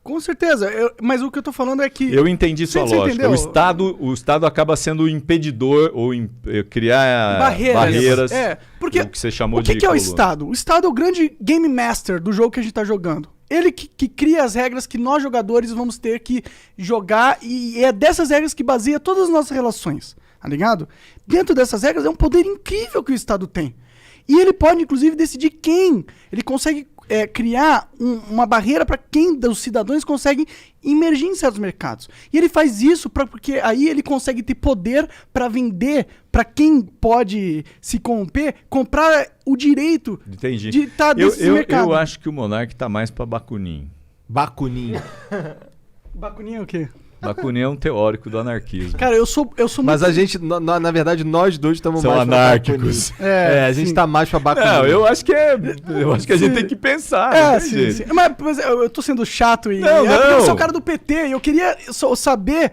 Com certeza. Mas o que eu tô falando é que... Eu entendi sua Você lógica. entendeu? O Estado acaba sendo o impedidor ou criar barreiras. Porque o que você chamou o que de que é o coluna. Estado? O Estado é o grande game master do jogo que a gente tá jogando. Ele que cria as regras que nós jogadores vamos ter que jogar e é dessas regras que baseia todas as nossas relações, tá ligado? Dentro dessas regras é um poder incrível que o Estado tem. E ele pode, inclusive, decidir quem. Ele consegue criar uma barreira para quem dos cidadãos conseguem emergir em certos mercados. E ele faz isso porque aí ele consegue ter poder para vender para quem pode se corromper, comprar o direito Entendi. de estar nesse mercado. Eu acho que o Monark tá mais para Bakunin. Bakunin. Bakunin é o quê? Bakunin é um teórico do anarquismo. Cara, eu sou Mas muito... a gente, na verdade, nós dois estamos São mais anárquicos. pra Bakunin. A gente sim. tá mais pra Bakunin. Não, eu acho que a gente tem que pensar. não tem sim, jeito. sim. Mas eu tô sendo chato e... Não, porque eu não. sou o cara do PT e eu queria saber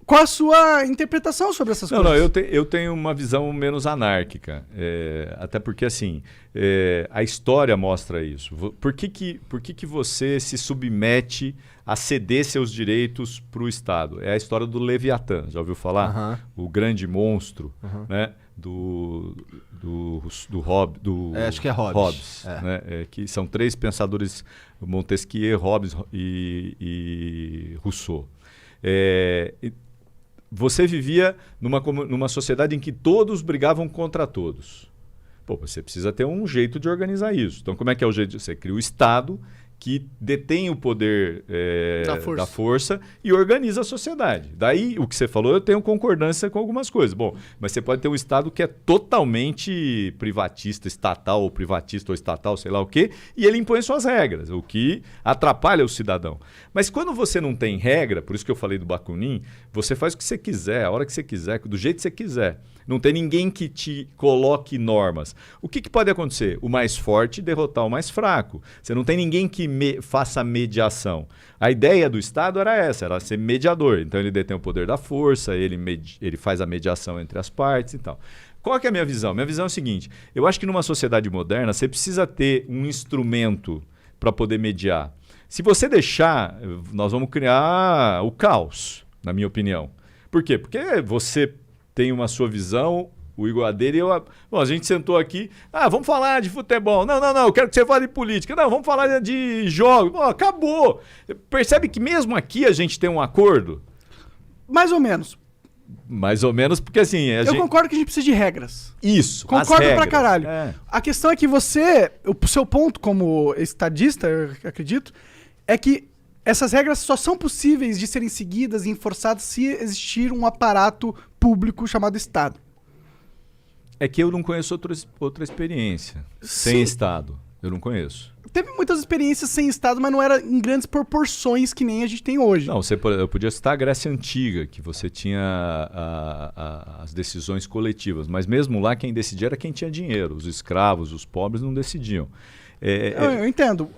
qual a sua interpretação sobre essas Não, coisas. eu tenho uma visão menos anárquica. Até porque, assim, a história mostra isso. Por que você se submete a ceder seus direitos para o Estado? É a história do Leviatã. Já ouviu falar? Aham. O grande monstro, né? Do acho que é Hobbes. Hobbes, né? Que são três pensadores, Montesquieu, Hobbes e Rousseau. Você vivia numa sociedade em que todos brigavam contra todos. Pô, você precisa ter um jeito de organizar isso. Então, como é que é o jeito? Você cria o Estado que detém o poder da força e organiza a sociedade. Daí, o que você falou, eu tenho concordância com algumas coisas. Bom, mas você pode ter um Estado que é totalmente privatista, estatal, ou privatista ou estatal, sei lá o quê, e ele impõe suas regras, o que atrapalha o cidadão. Mas quando você não tem regra, por isso que eu falei do Bakunin, você faz o que você quiser, a hora que você quiser, do jeito que você quiser. Não tem ninguém que te coloque normas. O que pode acontecer? O mais forte derrotar o mais fraco. Você não tem ninguém que faça mediação. A ideia do Estado era essa, era ser mediador. Então ele detém o poder da força, ele faz a mediação entre as partes e tal. Qual que é a minha visão? Minha visão é o seguinte, eu acho que numa sociedade moderna você precisa ter um instrumento para poder mediar. Se você deixar, nós vamos criar o caos, na minha opinião. Por quê? Porque você tem uma sua visão, o Igor a dele, bom, a gente sentou aqui, vamos falar de futebol. Não, eu quero que você fale de política. Não, vamos falar de jogos. Bom, acabou. Percebe que mesmo aqui a gente tem um acordo? Mais ou menos. Mais ou menos, porque assim... Eu concordo que a gente precisa de regras. Isso, Concordo as regras. pra caralho. A questão é que o seu ponto como estadista, eu acredito, é que essas regras só são possíveis de serem seguidas e enforçadas se existir um aparato público chamado Estado. É que eu não conheço outra experiência sem Estado. Eu não conheço. Teve muitas experiências sem Estado, mas não era em grandes proporções que nem a gente tem hoje. Não, eu podia citar a Grécia Antiga, que você tinha as decisões coletivas, mas mesmo lá quem decidia era quem tinha dinheiro. Os escravos, os pobres não decidiam. Eu entendo.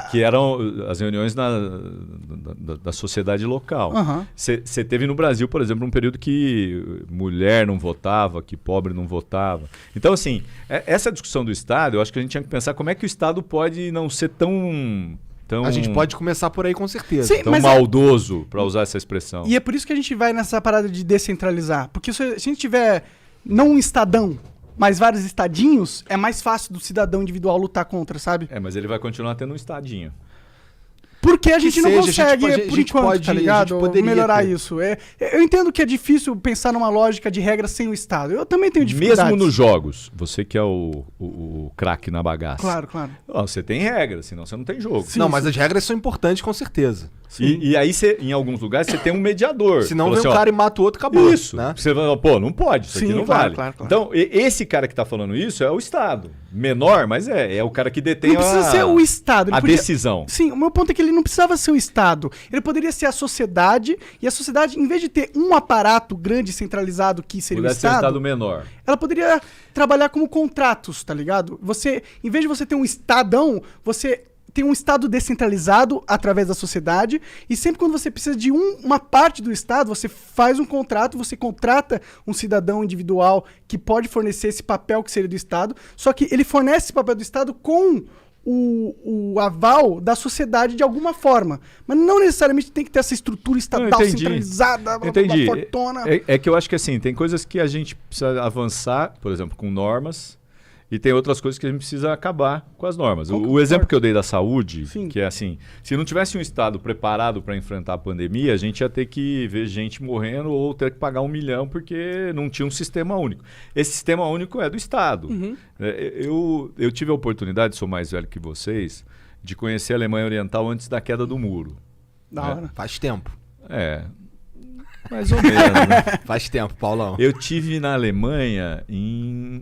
Que eram as reuniões da sociedade local. Você teve no Brasil, por exemplo, um período que mulher não votava, que pobre não votava. Então, assim, essa discussão do Estado, eu acho que a gente tinha que pensar como é que o Estado pode não ser tão A gente pode começar por aí com certeza. Sim, tão maldoso, para usar essa expressão. E é por isso que a gente vai nessa parada de descentralizar. Porque se a gente tiver não um Estadão, mais vários estadinhos, é mais fácil do cidadão individual lutar contra, sabe? Mas ele vai continuar tendo um estadinho. Porque a gente não seja, consegue, a gente por enquanto, pode- tá a gente ligado? poderia Melhorar ter. isso. Eu entendo que é difícil pensar numa lógica de regras sem o Estado. Eu também tenho dificuldades. Mesmo nos jogos, você que é o craque na bagaça. Claro, claro. Ó, você tem regras, senão você não tem jogo. Sim, não, mas sim. as regras são importantes, com certeza. E aí, em alguns lugares, você tem um mediador. Se não Fala vem um assim, ó, cara e mata o outro, acabou. Isso. Né? Você vai, pô, não pode, isso aqui Sim, não claro, vale. claro, claro. Então, esse cara que tá falando isso é o Estado. Menor, mas é o cara que detém Não precisa ser o Estado. ele a podia- decisão. Sim, o meu ponto é que ele não precisava ser o Estado. Ele poderia ser a sociedade, e a sociedade, em vez de ter um aparato grande centralizado que seria Pudesse o ser um Estado, Estado menor. ela poderia trabalhar como contratos, tá ligado? Você, em vez de você ter um Estadão, você tem um Estado descentralizado através da sociedade, e sempre quando você precisa de uma parte do Estado, você faz um contrato, você contrata um cidadão individual que pode fornecer esse papel que seria do Estado, só que ele fornece esse papel do Estado com o aval da sociedade de alguma forma. Mas não necessariamente tem que ter essa estrutura estatal Não, entendi. centralizada, Entendi. fortuna. É que eu acho que assim, tem coisas que a gente precisa avançar, por exemplo, com normas, e tem outras coisas que a gente precisa acabar com as normas. O exemplo que eu dei da saúde, Sim. que é assim, se não tivesse um Estado preparado para enfrentar a pandemia, a gente ia ter que ver gente morrendo ou ter que pagar 1 milhão porque não tinha um sistema único. Esse sistema único é do Estado. Eu tive a oportunidade, sou mais velho que vocês, de conhecer a Alemanha Oriental antes da queda do muro. Da hora. Faz tempo. Mais ou menos, né? Faz tempo, Paulão. Eu tive na Alemanha em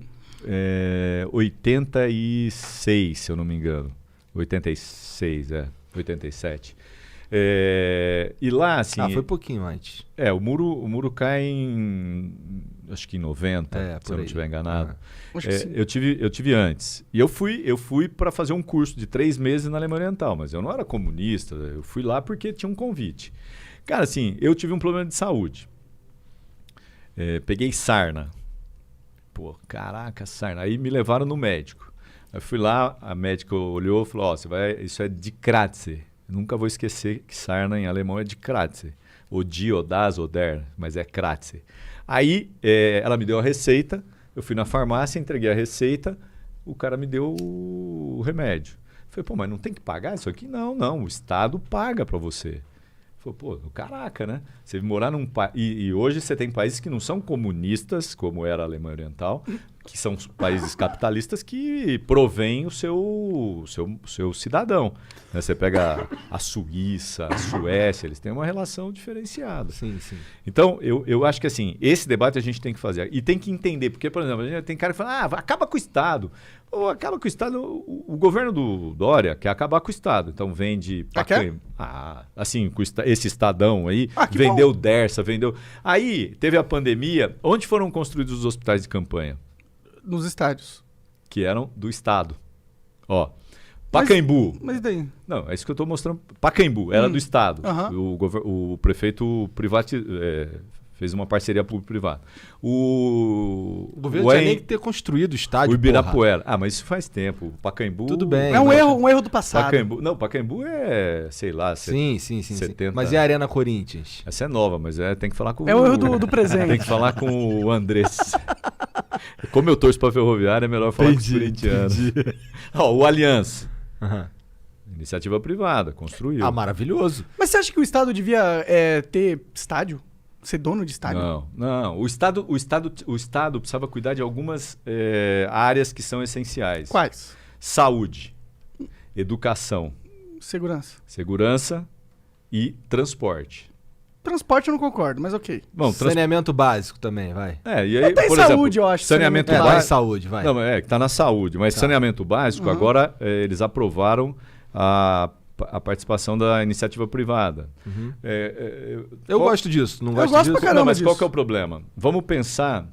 86, se eu não me engano. 86, 87. E lá, assim... foi pouquinho antes. O muro cai em... Acho que em 90, se eu não estiver enganado. Acho que sim. Eu tive antes. E eu fui para fazer um curso de 3 meses na Alemanha Oriental, mas eu não era comunista. Eu fui lá porque tinha um convite. Cara, assim, eu tive um problema de saúde. Peguei sarna. Pô, caraca, sarna. Aí me levaram no médico. Eu fui lá, a médica olhou e falou, isso é de Kratze. Nunca vou esquecer que sarna em alemão é de Kratze. Odi, Odas, Oder, mas é Kratze. Aí ela me deu a receita, eu fui na farmácia, entreguei a receita, o cara me deu o remédio. Eu falei, mas não tem que pagar isso aqui? Não, o Estado paga para você. Falei, caraca, né? Você morar num país... E hoje você tem países que não são comunistas, como era a Alemanha Oriental, que são países capitalistas que provêm o seu cidadão. Né? Você pega a Suíça, a Suécia, eles têm uma relação diferenciada. Sim, sim. Então, eu acho que assim, esse debate a gente tem que fazer. E tem que entender, porque, por exemplo, tem cara que fala, acaba com o Estado. Acaba com o Estado. O governo do Dória quer acabar com o Estado. Então vende assim, com esse Estadão aí, vendeu Dersa, vendeu. Aí teve a pandemia. Onde foram construídos os hospitais de campanha? Nos estádios. Que eram do Estado. Pacaembu. Mas e daí? Não, é isso que eu estou mostrando. Pacaembu, era do Estado. O prefeito fez uma parceria público-privada. O governo tinha nem que ter construído o estádio, o Ibirapuera. Mas isso faz tempo. O Pacaembu... Tudo bem. É um erro do passado. Pacaembu é, sei lá... Sim. 70. Mas e a Arena Corinthians? Essa é nova, mas tem que falar com... É o erro do presente. Tem que falar com o Andrés. Como eu torço pra Ferroviária, é melhor falar com os corintianos. O Allianz. Iniciativa privada, construiu. Maravilhoso. Mas você acha que o Estado devia ter estádio? Ser dono de estádio? Não. O Estado precisava cuidar de algumas áreas que são essenciais. Quais? Saúde, educação, segurança e transporte. Transporte eu não concordo, mas ok. Bom, saneamento básico também, vai. E aí, por saúde, exemplo, eu acho. Saneamento básico. básico. Saúde, vai. Não, que tá na saúde, mas saneamento básico, agora eles aprovaram a participação da iniciativa privada. Eu gosto disso, não gosto gosto disso. pra caramba mas disso. qual que é o problema? Vamos pensar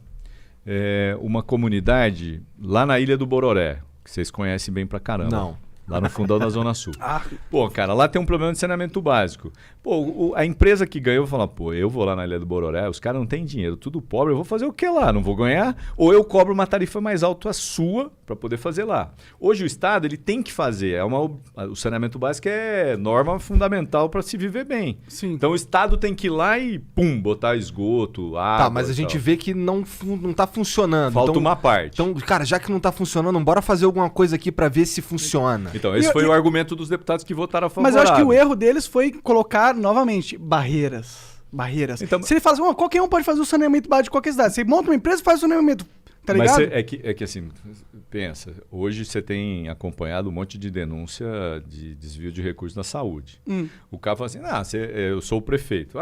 uma comunidade lá na Ilha do Bororé, que vocês conhecem bem pra caramba. Não. Lá no fundão da Zona Sul. Ah. Pô, cara, lá tem um problema de saneamento básico. Pô, a empresa que ganhou vai falar, pô, eu vou lá na Ilha do Bororé, os caras não têm dinheiro, tudo pobre, eu vou fazer o que lá? Não vou ganhar? Ou eu cobro uma tarifa mais alta sua para poder fazer lá. Hoje o Estado, ele tem que fazer. O saneamento básico é norma fundamental para se viver bem. Sim. Então o Estado tem que ir lá e, pum, botar esgoto, água. Tá, mas a gente vê que não tá funcionando. Falta então, uma parte. Então, cara, já que não tá funcionando, bora fazer alguma coisa aqui pra ver se funciona. Então, esse foi o argumento dos deputados que votaram a favor. Mas eu acho que o erro deles foi colocar, novamente, barreiras. Então, Se ele faz qualquer um pode fazer o saneamento básico de qualquer cidade. Você monta uma empresa e faz o saneamento, tá ligado? Mas é que assim, pensa, hoje você tem acompanhado um monte de denúncia de desvio de recursos na saúde. O cara fala assim, eu sou o prefeito.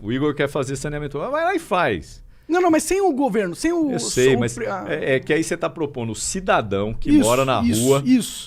O Igor quer fazer saneamento. Vai lá e faz. Não, mas sem o governo, sem o... Eu sei, mas é que aí você está propondo o cidadão que mora na rua,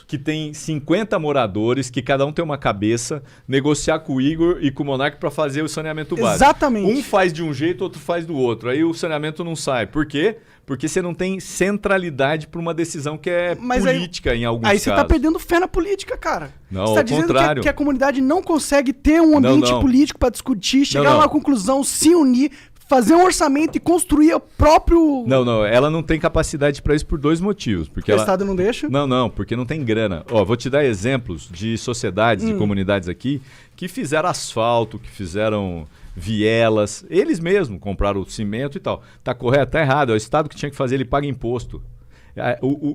que tem 50 moradores, que cada um tem uma cabeça, negociar com o Igor e com o Monark para fazer o saneamento básico. Exatamente. Um faz de um jeito, outro faz do outro. Aí o saneamento não sai. Por quê? Porque você não tem centralidade para uma decisão que é política em alguns casos. Aí você está perdendo fé na política, cara. Não, você está ao dizendo contrário. que a comunidade não consegue ter um ambiente político para discutir, chegar a uma conclusão, se unir, fazer um orçamento e construir o próprio... Não, ela não tem capacidade para isso por dois motivos. Porque o Estado não deixa? Não, porque não tem grana. Vou te dar exemplos de sociedades, de comunidades aqui, que fizeram asfalto, que fizeram vielas. Eles mesmos compraram o cimento e tal. Tá correto? Tá errado. É o Estado que tinha que fazer, ele paga imposto.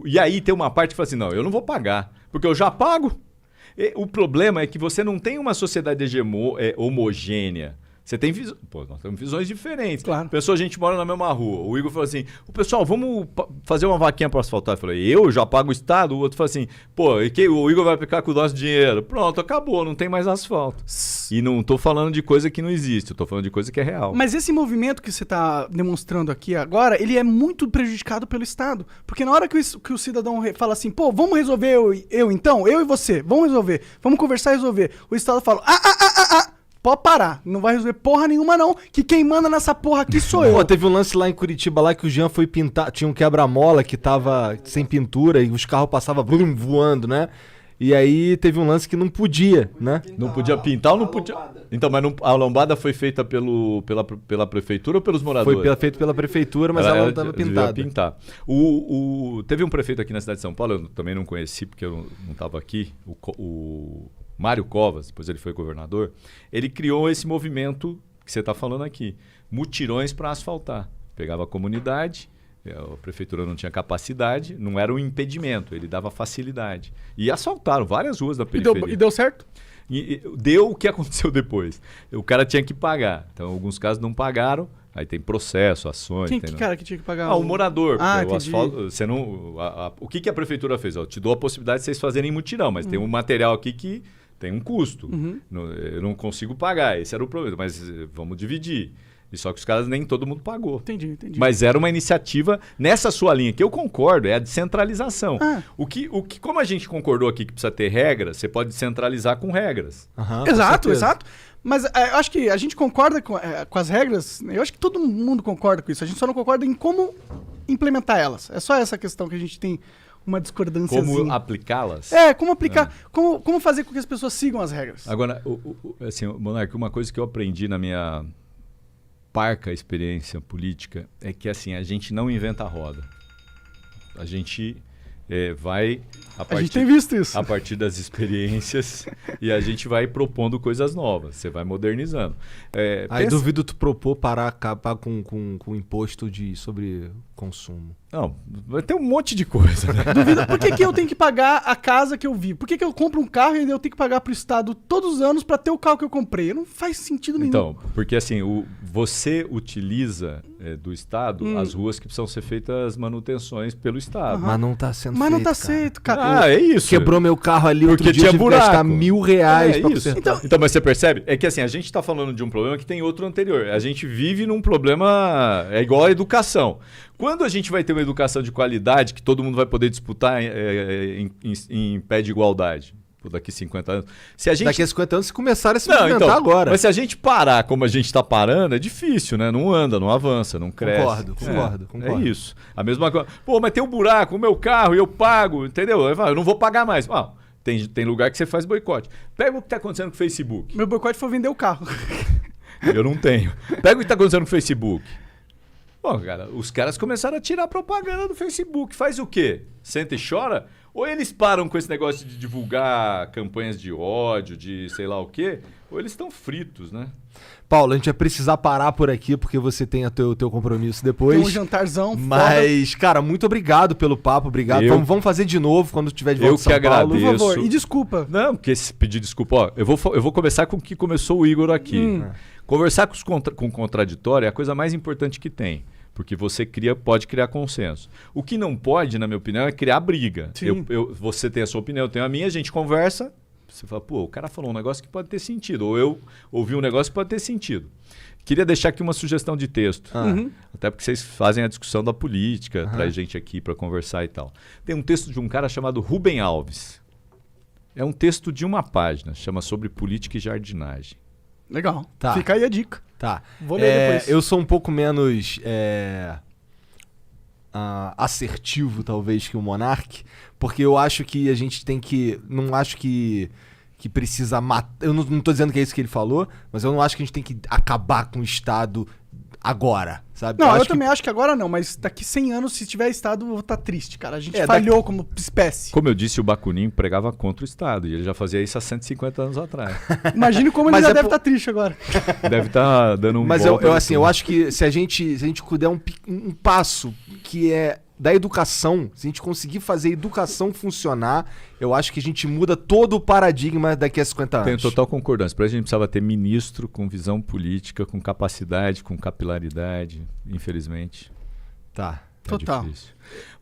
E aí tem uma parte que fala assim, não, eu não vou pagar, porque eu já pago. O problema é que você não tem uma sociedade homogênea. Você tem nós temos visões diferentes. Claro. A gente mora na mesma rua. O Igor falou assim, pessoal, vamos fazer uma vaquinha para asfaltar. Eu falei, eu já pago o Estado? O outro falou assim, o Igor vai ficar com o nosso dinheiro. Pronto, acabou, não tem mais asfalto. E não estou falando de coisa que não existe, eu estou falando de coisa que é real. Mas esse movimento que você está demonstrando aqui agora, ele é muito prejudicado pelo Estado. Porque na hora que o cidadão fala assim, vamos resolver eu então, eu e você, vamos resolver, vamos conversar e resolver. O Estado fala, pode parar, não vai resolver porra nenhuma não, que quem manda nessa porra aqui sou eu. Teve um lance lá em Curitiba lá que o Jean foi pintar, tinha um quebra-mola que tava sem pintura e os carros passavam voando, né? E aí teve um lance que não podia, né? Não podia pintar ou não podia... Então, mas a lombada foi feita pela prefeitura ou pelos moradores? Foi feito pela prefeitura, mas ela não estava pintada. Pintar. Teve um prefeito aqui na cidade de São Paulo, eu também não conheci porque eu não estava aqui, o Mário Covas, depois ele foi governador, ele criou esse movimento que você está falando aqui, mutirões para asfaltar. Pegava a comunidade, a prefeitura não tinha capacidade, não era um impedimento, ele dava facilidade. E asfaltaram várias ruas da periferia. E deu certo? E deu o que aconteceu depois. O cara tinha que pagar. Então, em alguns casos não pagaram, aí tem processo, ações. Que cara que tinha que pagar? O morador. O asfalto. Você não, o que a prefeitura fez? Eu te dou a possibilidade de vocês fazerem mutirão, mas tem um material aqui que tem um custo. Eu não consigo pagar, esse era o problema, mas vamos dividir. E só que os caras nem todo mundo pagou. Entendi. Mas era uma iniciativa nessa sua linha, que eu concordo, é a descentralização. Como a gente concordou aqui que precisa ter regras, você pode descentralizar com regras. Exato. Mas eu acho que a gente concorda com as regras, eu acho que todo mundo concorda com isso, a gente só não concorda em como implementar elas. É só essa questão que a gente tem uma discordância. Como aplicá-las? Como aplicar, como fazer com que as pessoas sigam as regras. Agora, assim, Monark, uma coisa que eu aprendi na minha parca experiência política é que assim, a gente não inventa a roda. A gente vai a gente tem visto isso. A partir das experiências e a gente vai propondo coisas novas, você vai modernizando. Aí duvido tu propor acabar com imposto sobre consumo. Não, vai ter um monte de coisa, né? Duvido, por que eu tenho que pagar a casa que eu vivo? Por que eu compro um carro e eu tenho que pagar pro Estado todos os anos para ter o carro que eu comprei? Não faz sentido nenhum. Então, porque assim, você utiliza do Estado as ruas que precisam ser feitas manutenções pelo Estado. Mas não tá sendo feito, Mas não tá feito, cara. É isso. Quebrou meu carro ali outro porque dia, tinha eu tive que gastar buraco. R$1.000 pra Isso. consertar. Então, mas você percebe? É que assim, a gente tá falando de um problema que tem outro anterior. A gente vive num problema... É igual a educação. Quando a gente vai ter uma educação de qualidade, que todo mundo vai poder disputar em pé de igualdade? Daqui 50 anos. Daqui a 50 anos, se começarem a se movimentar agora. Mas se a gente parar como a gente está parando, é difícil, né? Não anda, não avança, não cresce. Concordo. É isso. A mesma coisa. Mas tem um buraco, o meu carro e eu pago, entendeu? Eu não vou pagar mais. Tem lugar que você faz boicote. Pega o que está acontecendo com o Facebook. Meu boicote foi vender o carro. Eu não tenho. Pega o que está acontecendo com o Facebook. Bom, cara, os caras começaram a tirar propaganda do Facebook. Faz o quê? Senta e chora? Ou eles param com esse negócio de divulgar campanhas de ódio, de sei lá o quê, ou eles estão fritos, né? Paulo, a gente vai precisar parar por aqui, porque você tem o teu compromisso depois. Tem um jantarzão. Mas, cara, muito obrigado pelo papo, obrigado. Vamos fazer de novo quando tiver de volta em São Paulo. Por favor, e desculpa. Não, porque se pedir desculpa, ó, eu vou começar com o que começou o Igor aqui. Conversar com o contraditório é a coisa mais importante que tem. Porque você pode criar consenso. O que não pode, na minha opinião, é criar briga. Você tem a sua opinião, eu tenho a minha, a gente conversa. Você fala, pô, o cara falou um negócio que pode ter sentido. Ou eu ouvi um negócio que pode ter sentido. Queria deixar aqui uma sugestão de texto. Até porque vocês fazem a discussão da política, traz gente aqui para conversar e tal. Tem um texto de um cara chamado Rubem Alves. É um texto de uma página, chama Sobre Política e Jardinagem. Legal. Tá. Fica aí a dica. Tá. Vou ler depois. Eu sou um pouco menos assertivo, talvez, que o Monark, porque eu acho que a gente tem que... Não acho que precisa matar... Eu não tô dizendo que é isso que ele falou, mas eu não acho que a gente tem que acabar com o Estado agora, sabe? Não, eu também acho que agora não, mas daqui 100 anos, se tiver Estado, eu vou estar triste, cara. A gente falhou como espécie. Como eu disse, o Bakunin pregava contra o Estado, e ele já fazia isso há 150 anos atrás. Imagine como ele já deve estar triste agora. Deve estar dando um Mas golpe eu acho que se a gente der um passo que é da educação, se a gente conseguir fazer a educação funcionar, eu acho que a gente muda todo o paradigma daqui a 50 anos. Tenho total concordância. Para a gente precisava ter ministro com visão política, com capacidade, com capilaridade. Infelizmente. Tá. Total. Difícil.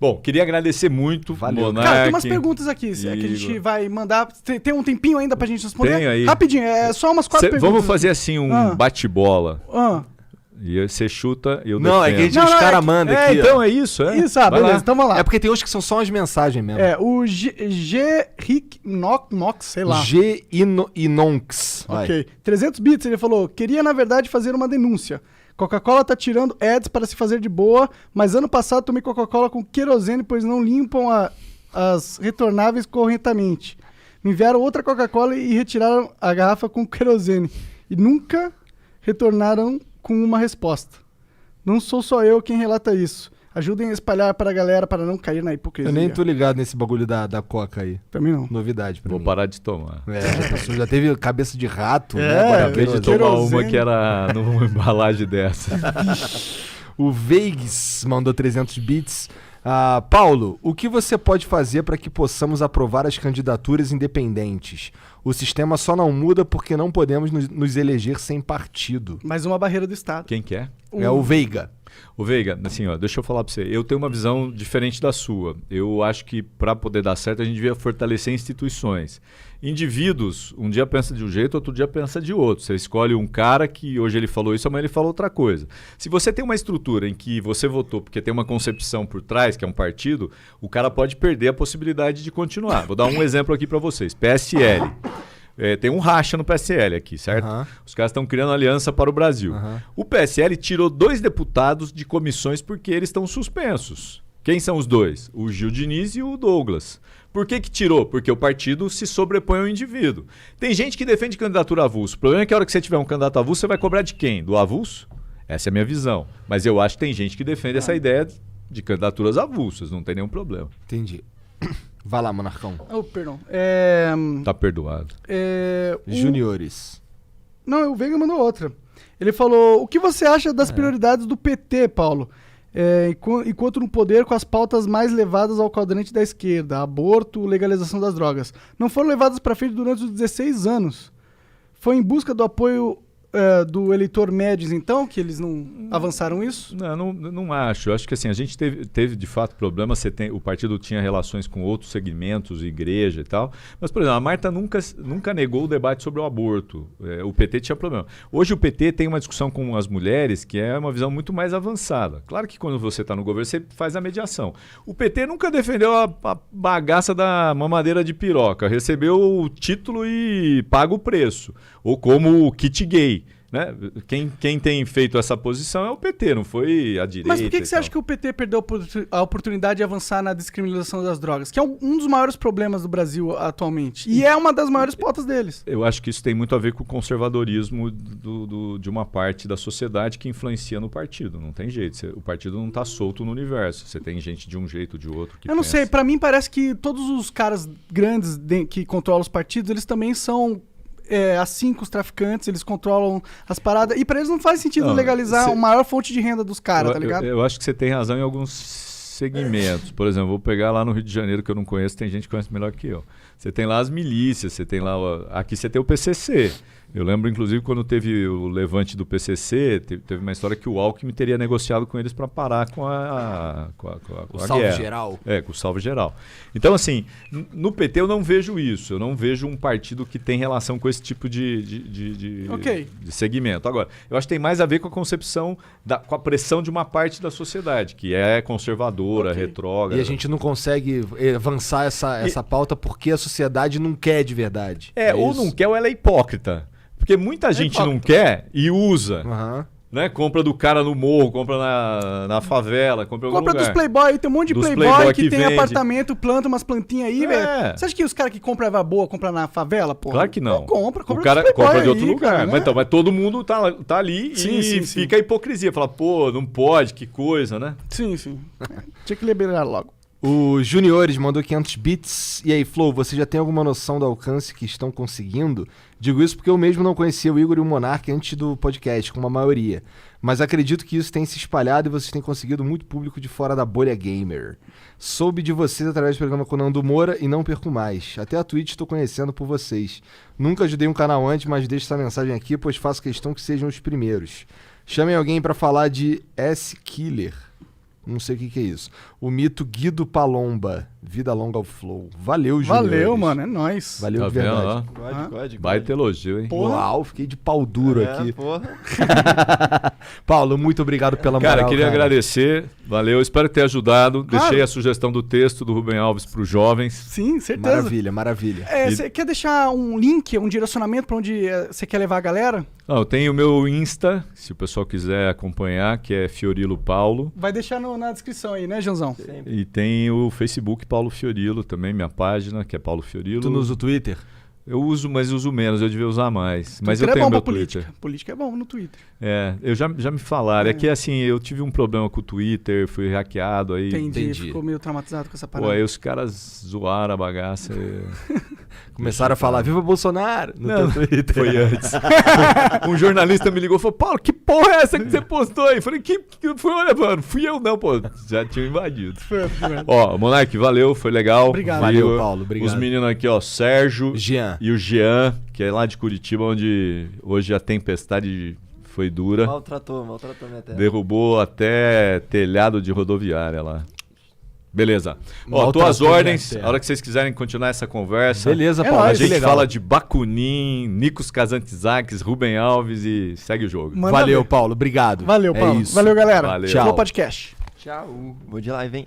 Bom, queria agradecer muito. Valeu. Monark, Cara, tem umas perguntas aqui que a gente vai mandar. Tem um tempinho ainda pra gente responder? Tem aí. Rapidinho, só umas 4 perguntas. Vamos fazer assim um bate-bola. Ah. E você chuta e eu Não, defendo. é que os caras mandam aqui. Então é isso, é? Isso, beleza, lá. então vamos lá. É porque tem uns que são só as mensagens mesmo. O Rick Nox, sei lá. Inonx. Ok. 300 bits, ele falou, queria na verdade fazer uma denúncia. Coca-Cola tá tirando ads para se fazer de boa, mas ano passado tomei Coca-Cola com querosene, pois não limpam as retornáveis corretamente. Me enviaram outra Coca-Cola e retiraram a garrafa com querosene. E nunca retornaram com uma resposta. Não sou só eu quem relata isso. Ajudem a espalhar para a galera para não cair na hipocrisia. Eu nem tô ligado nesse bagulho da Coca aí. Também não. Novidade pra mim. Vou parar de tomar. Já teve cabeça de rato, né? Agora Acabei de tomar uma que era numa embalagem dessa. O Veigs mandou 300 bits. Paulo, o que você pode fazer para que possamos aprovar as candidaturas independentes? O sistema só não muda porque não podemos nos eleger sem partido. Mais uma barreira do Estado. Quem que é? É o Veiga. O Veiga, assim, ó, deixa eu falar para você. Eu tenho uma visão diferente da sua. Eu acho que para poder dar certo a gente devia fortalecer instituições. Indivíduos, um dia pensa de um jeito, outro dia pensa de outro. Você escolhe um cara que hoje ele falou isso, amanhã ele falou outra coisa. Se você tem uma estrutura em que você votou porque tem uma concepção por trás, que é um partido, o cara pode perder a possibilidade de continuar. Vou dar um exemplo aqui para vocês. PSL. Tem um racha no PSL aqui, certo? Os caras estão criando aliança para o Brasil. O PSL tirou 2 deputados de comissões porque eles estão suspensos. Quem são os 2? O Gil Diniz e o Douglas. Por que tirou? Porque o partido se sobrepõe ao indivíduo. Tem gente que defende candidatura avulso. O problema é que a hora que você tiver um candidato avulso, você vai cobrar de quem? Do avulso? Essa é a minha visão. Mas eu acho que tem gente que defende essa ideia de candidaturas avulsas. Não tem nenhum problema. Entendi. Vai lá, Monarcão. Perdão. Tá perdoado. Juniores. Não, o Veiga mandou outra. Ele falou, o que você acha das prioridades do PT, Paulo? Enquanto no poder com as pautas mais levadas ao quadrante da esquerda, aborto, legalização das drogas, não foram levadas para frente durante os 16 anos. Foi em busca do apoio do eleitor médio, então, que eles não avançaram isso? Não acho. Eu acho que assim, a gente teve de fato problema. O partido tinha relações com outros segmentos, igreja e tal. Mas, por exemplo, a Marta nunca negou o debate sobre o aborto. O PT tinha problema. Hoje o PT tem uma discussão com as mulheres que é uma visão muito mais avançada. Claro que quando você está no governo, você faz a mediação. O PT nunca defendeu a bagaça da mamadeira de piroca. Recebeu o título e paga o preço. Ou como o kit gay. Né? Quem tem feito essa posição é o PT, não foi a direita. Mas por que você acha que o PT perdeu a oportunidade de avançar na descriminalização das drogas? Que é um dos maiores problemas do Brasil atualmente. E é uma das maiores pautas deles. Eu acho que isso tem muito a ver com o conservadorismo de uma parte da sociedade que influencia no partido. Não tem jeito. O partido não está solto no universo. Você tem gente de um jeito ou de outro que Eu não pensa. sei, pra mim parece que todos os caras grandes que controlam os partidos, eles também são assim com os traficantes, eles controlam as paradas. E pra eles não faz sentido legalizar a maior fonte de renda dos caras, tá ligado? Eu acho que você tem razão em alguns segmentos. Por exemplo, vou pegar lá no Rio de Janeiro, que eu não conheço, tem gente que conhece melhor que eu. Você tem lá as milícias, você tem lá... Aqui você tem o PCC. Eu lembro, inclusive, quando teve o levante do PCC, teve uma história que o Alckmin teria negociado com eles para parar com a salve guerra. geral. Com o salve geral. Então, assim, no PT eu não vejo isso. Eu não vejo um partido que tem relação com esse tipo de segmento. Agora, eu acho que tem mais a ver com a concepção, com a pressão de uma parte da sociedade, que é conservadora, retrógrada. E a gente não consegue avançar essa pauta porque a sociedade não quer de verdade. Ou isso? não quer ou ela é hipócrita. Porque muita gente não quer e usa. Aham. Né? Compra do cara no morro, compra na favela, compra em algum Compra lugar. dos playboy, tem um monte de Dos playboy que tem vende. apartamento, planta umas plantinhas aí, É. velho. Você acha que os caras que compram erva boa compram na favela, pô? Claro que não. Compra O cara dos playboy compra de outro aí, lugar. cara, Mas, né? mas todo mundo tá ali Sim, e sim, fica a hipocrisia. Fala, pô, não pode, que coisa, né? Sim. Tinha que liberar logo. O Juniores mandou 500 bits. E aí, Flow, você já tem alguma noção do alcance que estão conseguindo? Digo isso porque eu mesmo não conhecia o Igor e o Monark antes do podcast, como a maioria. Mas acredito que isso tem se espalhado e vocês têm conseguido muito público de fora da bolha gamer. Soube de vocês através do programa com o Nando Moura e não perco mais. Até a Twitch estou conhecendo por vocês. Nunca ajudei um canal antes, mas deixo essa mensagem aqui, pois faço questão que sejam os primeiros. Chamem alguém para falar de S-Killer. Não sei o que é isso. O mito Guido Palomba. Vida longa ao Flow. Valeu, Júnior. Valeu, mano. É nóis. Valeu Tá de vendo, verdade. ó? Código. Baita elogio, hein? Uau, fiquei de pau duro aqui. Porra. Paulo, muito obrigado pela moral, Cara, queria agradecer. Valeu, espero ter ajudado. Claro. Deixei a sugestão do texto do Rubem Alves para os jovens. Sim, certeza. Maravilha, maravilha. Você quer deixar um link, um direcionamento pra onde você quer levar a galera? Eu tenho o meu Insta, se o pessoal quiser acompanhar, que é Fiorilo Paulo. Vai deixar na descrição aí, né, Janzão? E tem o Facebook Paulo Fiorilo também, minha página, que é Paulo Fiorilo. Tu não usa o Twitter? Eu uso, mas uso menos, eu devia usar mais. Mas Twitter eu tenho é bom meu pra Twitter. política. Política é bom no Twitter. Eu já me falaram. É que assim, eu tive um problema com o Twitter, fui hackeado aí. Entendi. Ficou meio traumatizado com essa Pô, parada. aí os caras zoaram a bagaça. Começaram a falar, viva Bolsonaro no teu Twitter. Foi antes. Um jornalista me ligou e falou, Paulo, que porra é essa que você postou aí? Eu falei, que foi? Olha, mano, fui eu não, pô. Já tinha invadido. Ó, Monark, valeu, foi legal. Obrigado. Valeu, Paulo, obrigado. Os meninos aqui, ó, Sérgio Jean. e o Jean, que é lá de Curitiba, onde hoje a tempestade foi dura. Maltratou minha terra. Derrubou até telhado de rodoviária lá. Beleza. Ó, Maltratou tô às ordens. minha terra. A hora que vocês quiserem continuar essa conversa. Beleza, É Paulo. A nóis, gente legal. fala de Bakunin, Nikos Kazantzakis, Rubem Alves e segue o jogo. Manda Valeu, ver. Paulo. Obrigado. Valeu, É Paulo. isso. Valeu, galera. Valeu. Flow Tchau. Podcast. Tchau. Vou de live, hein?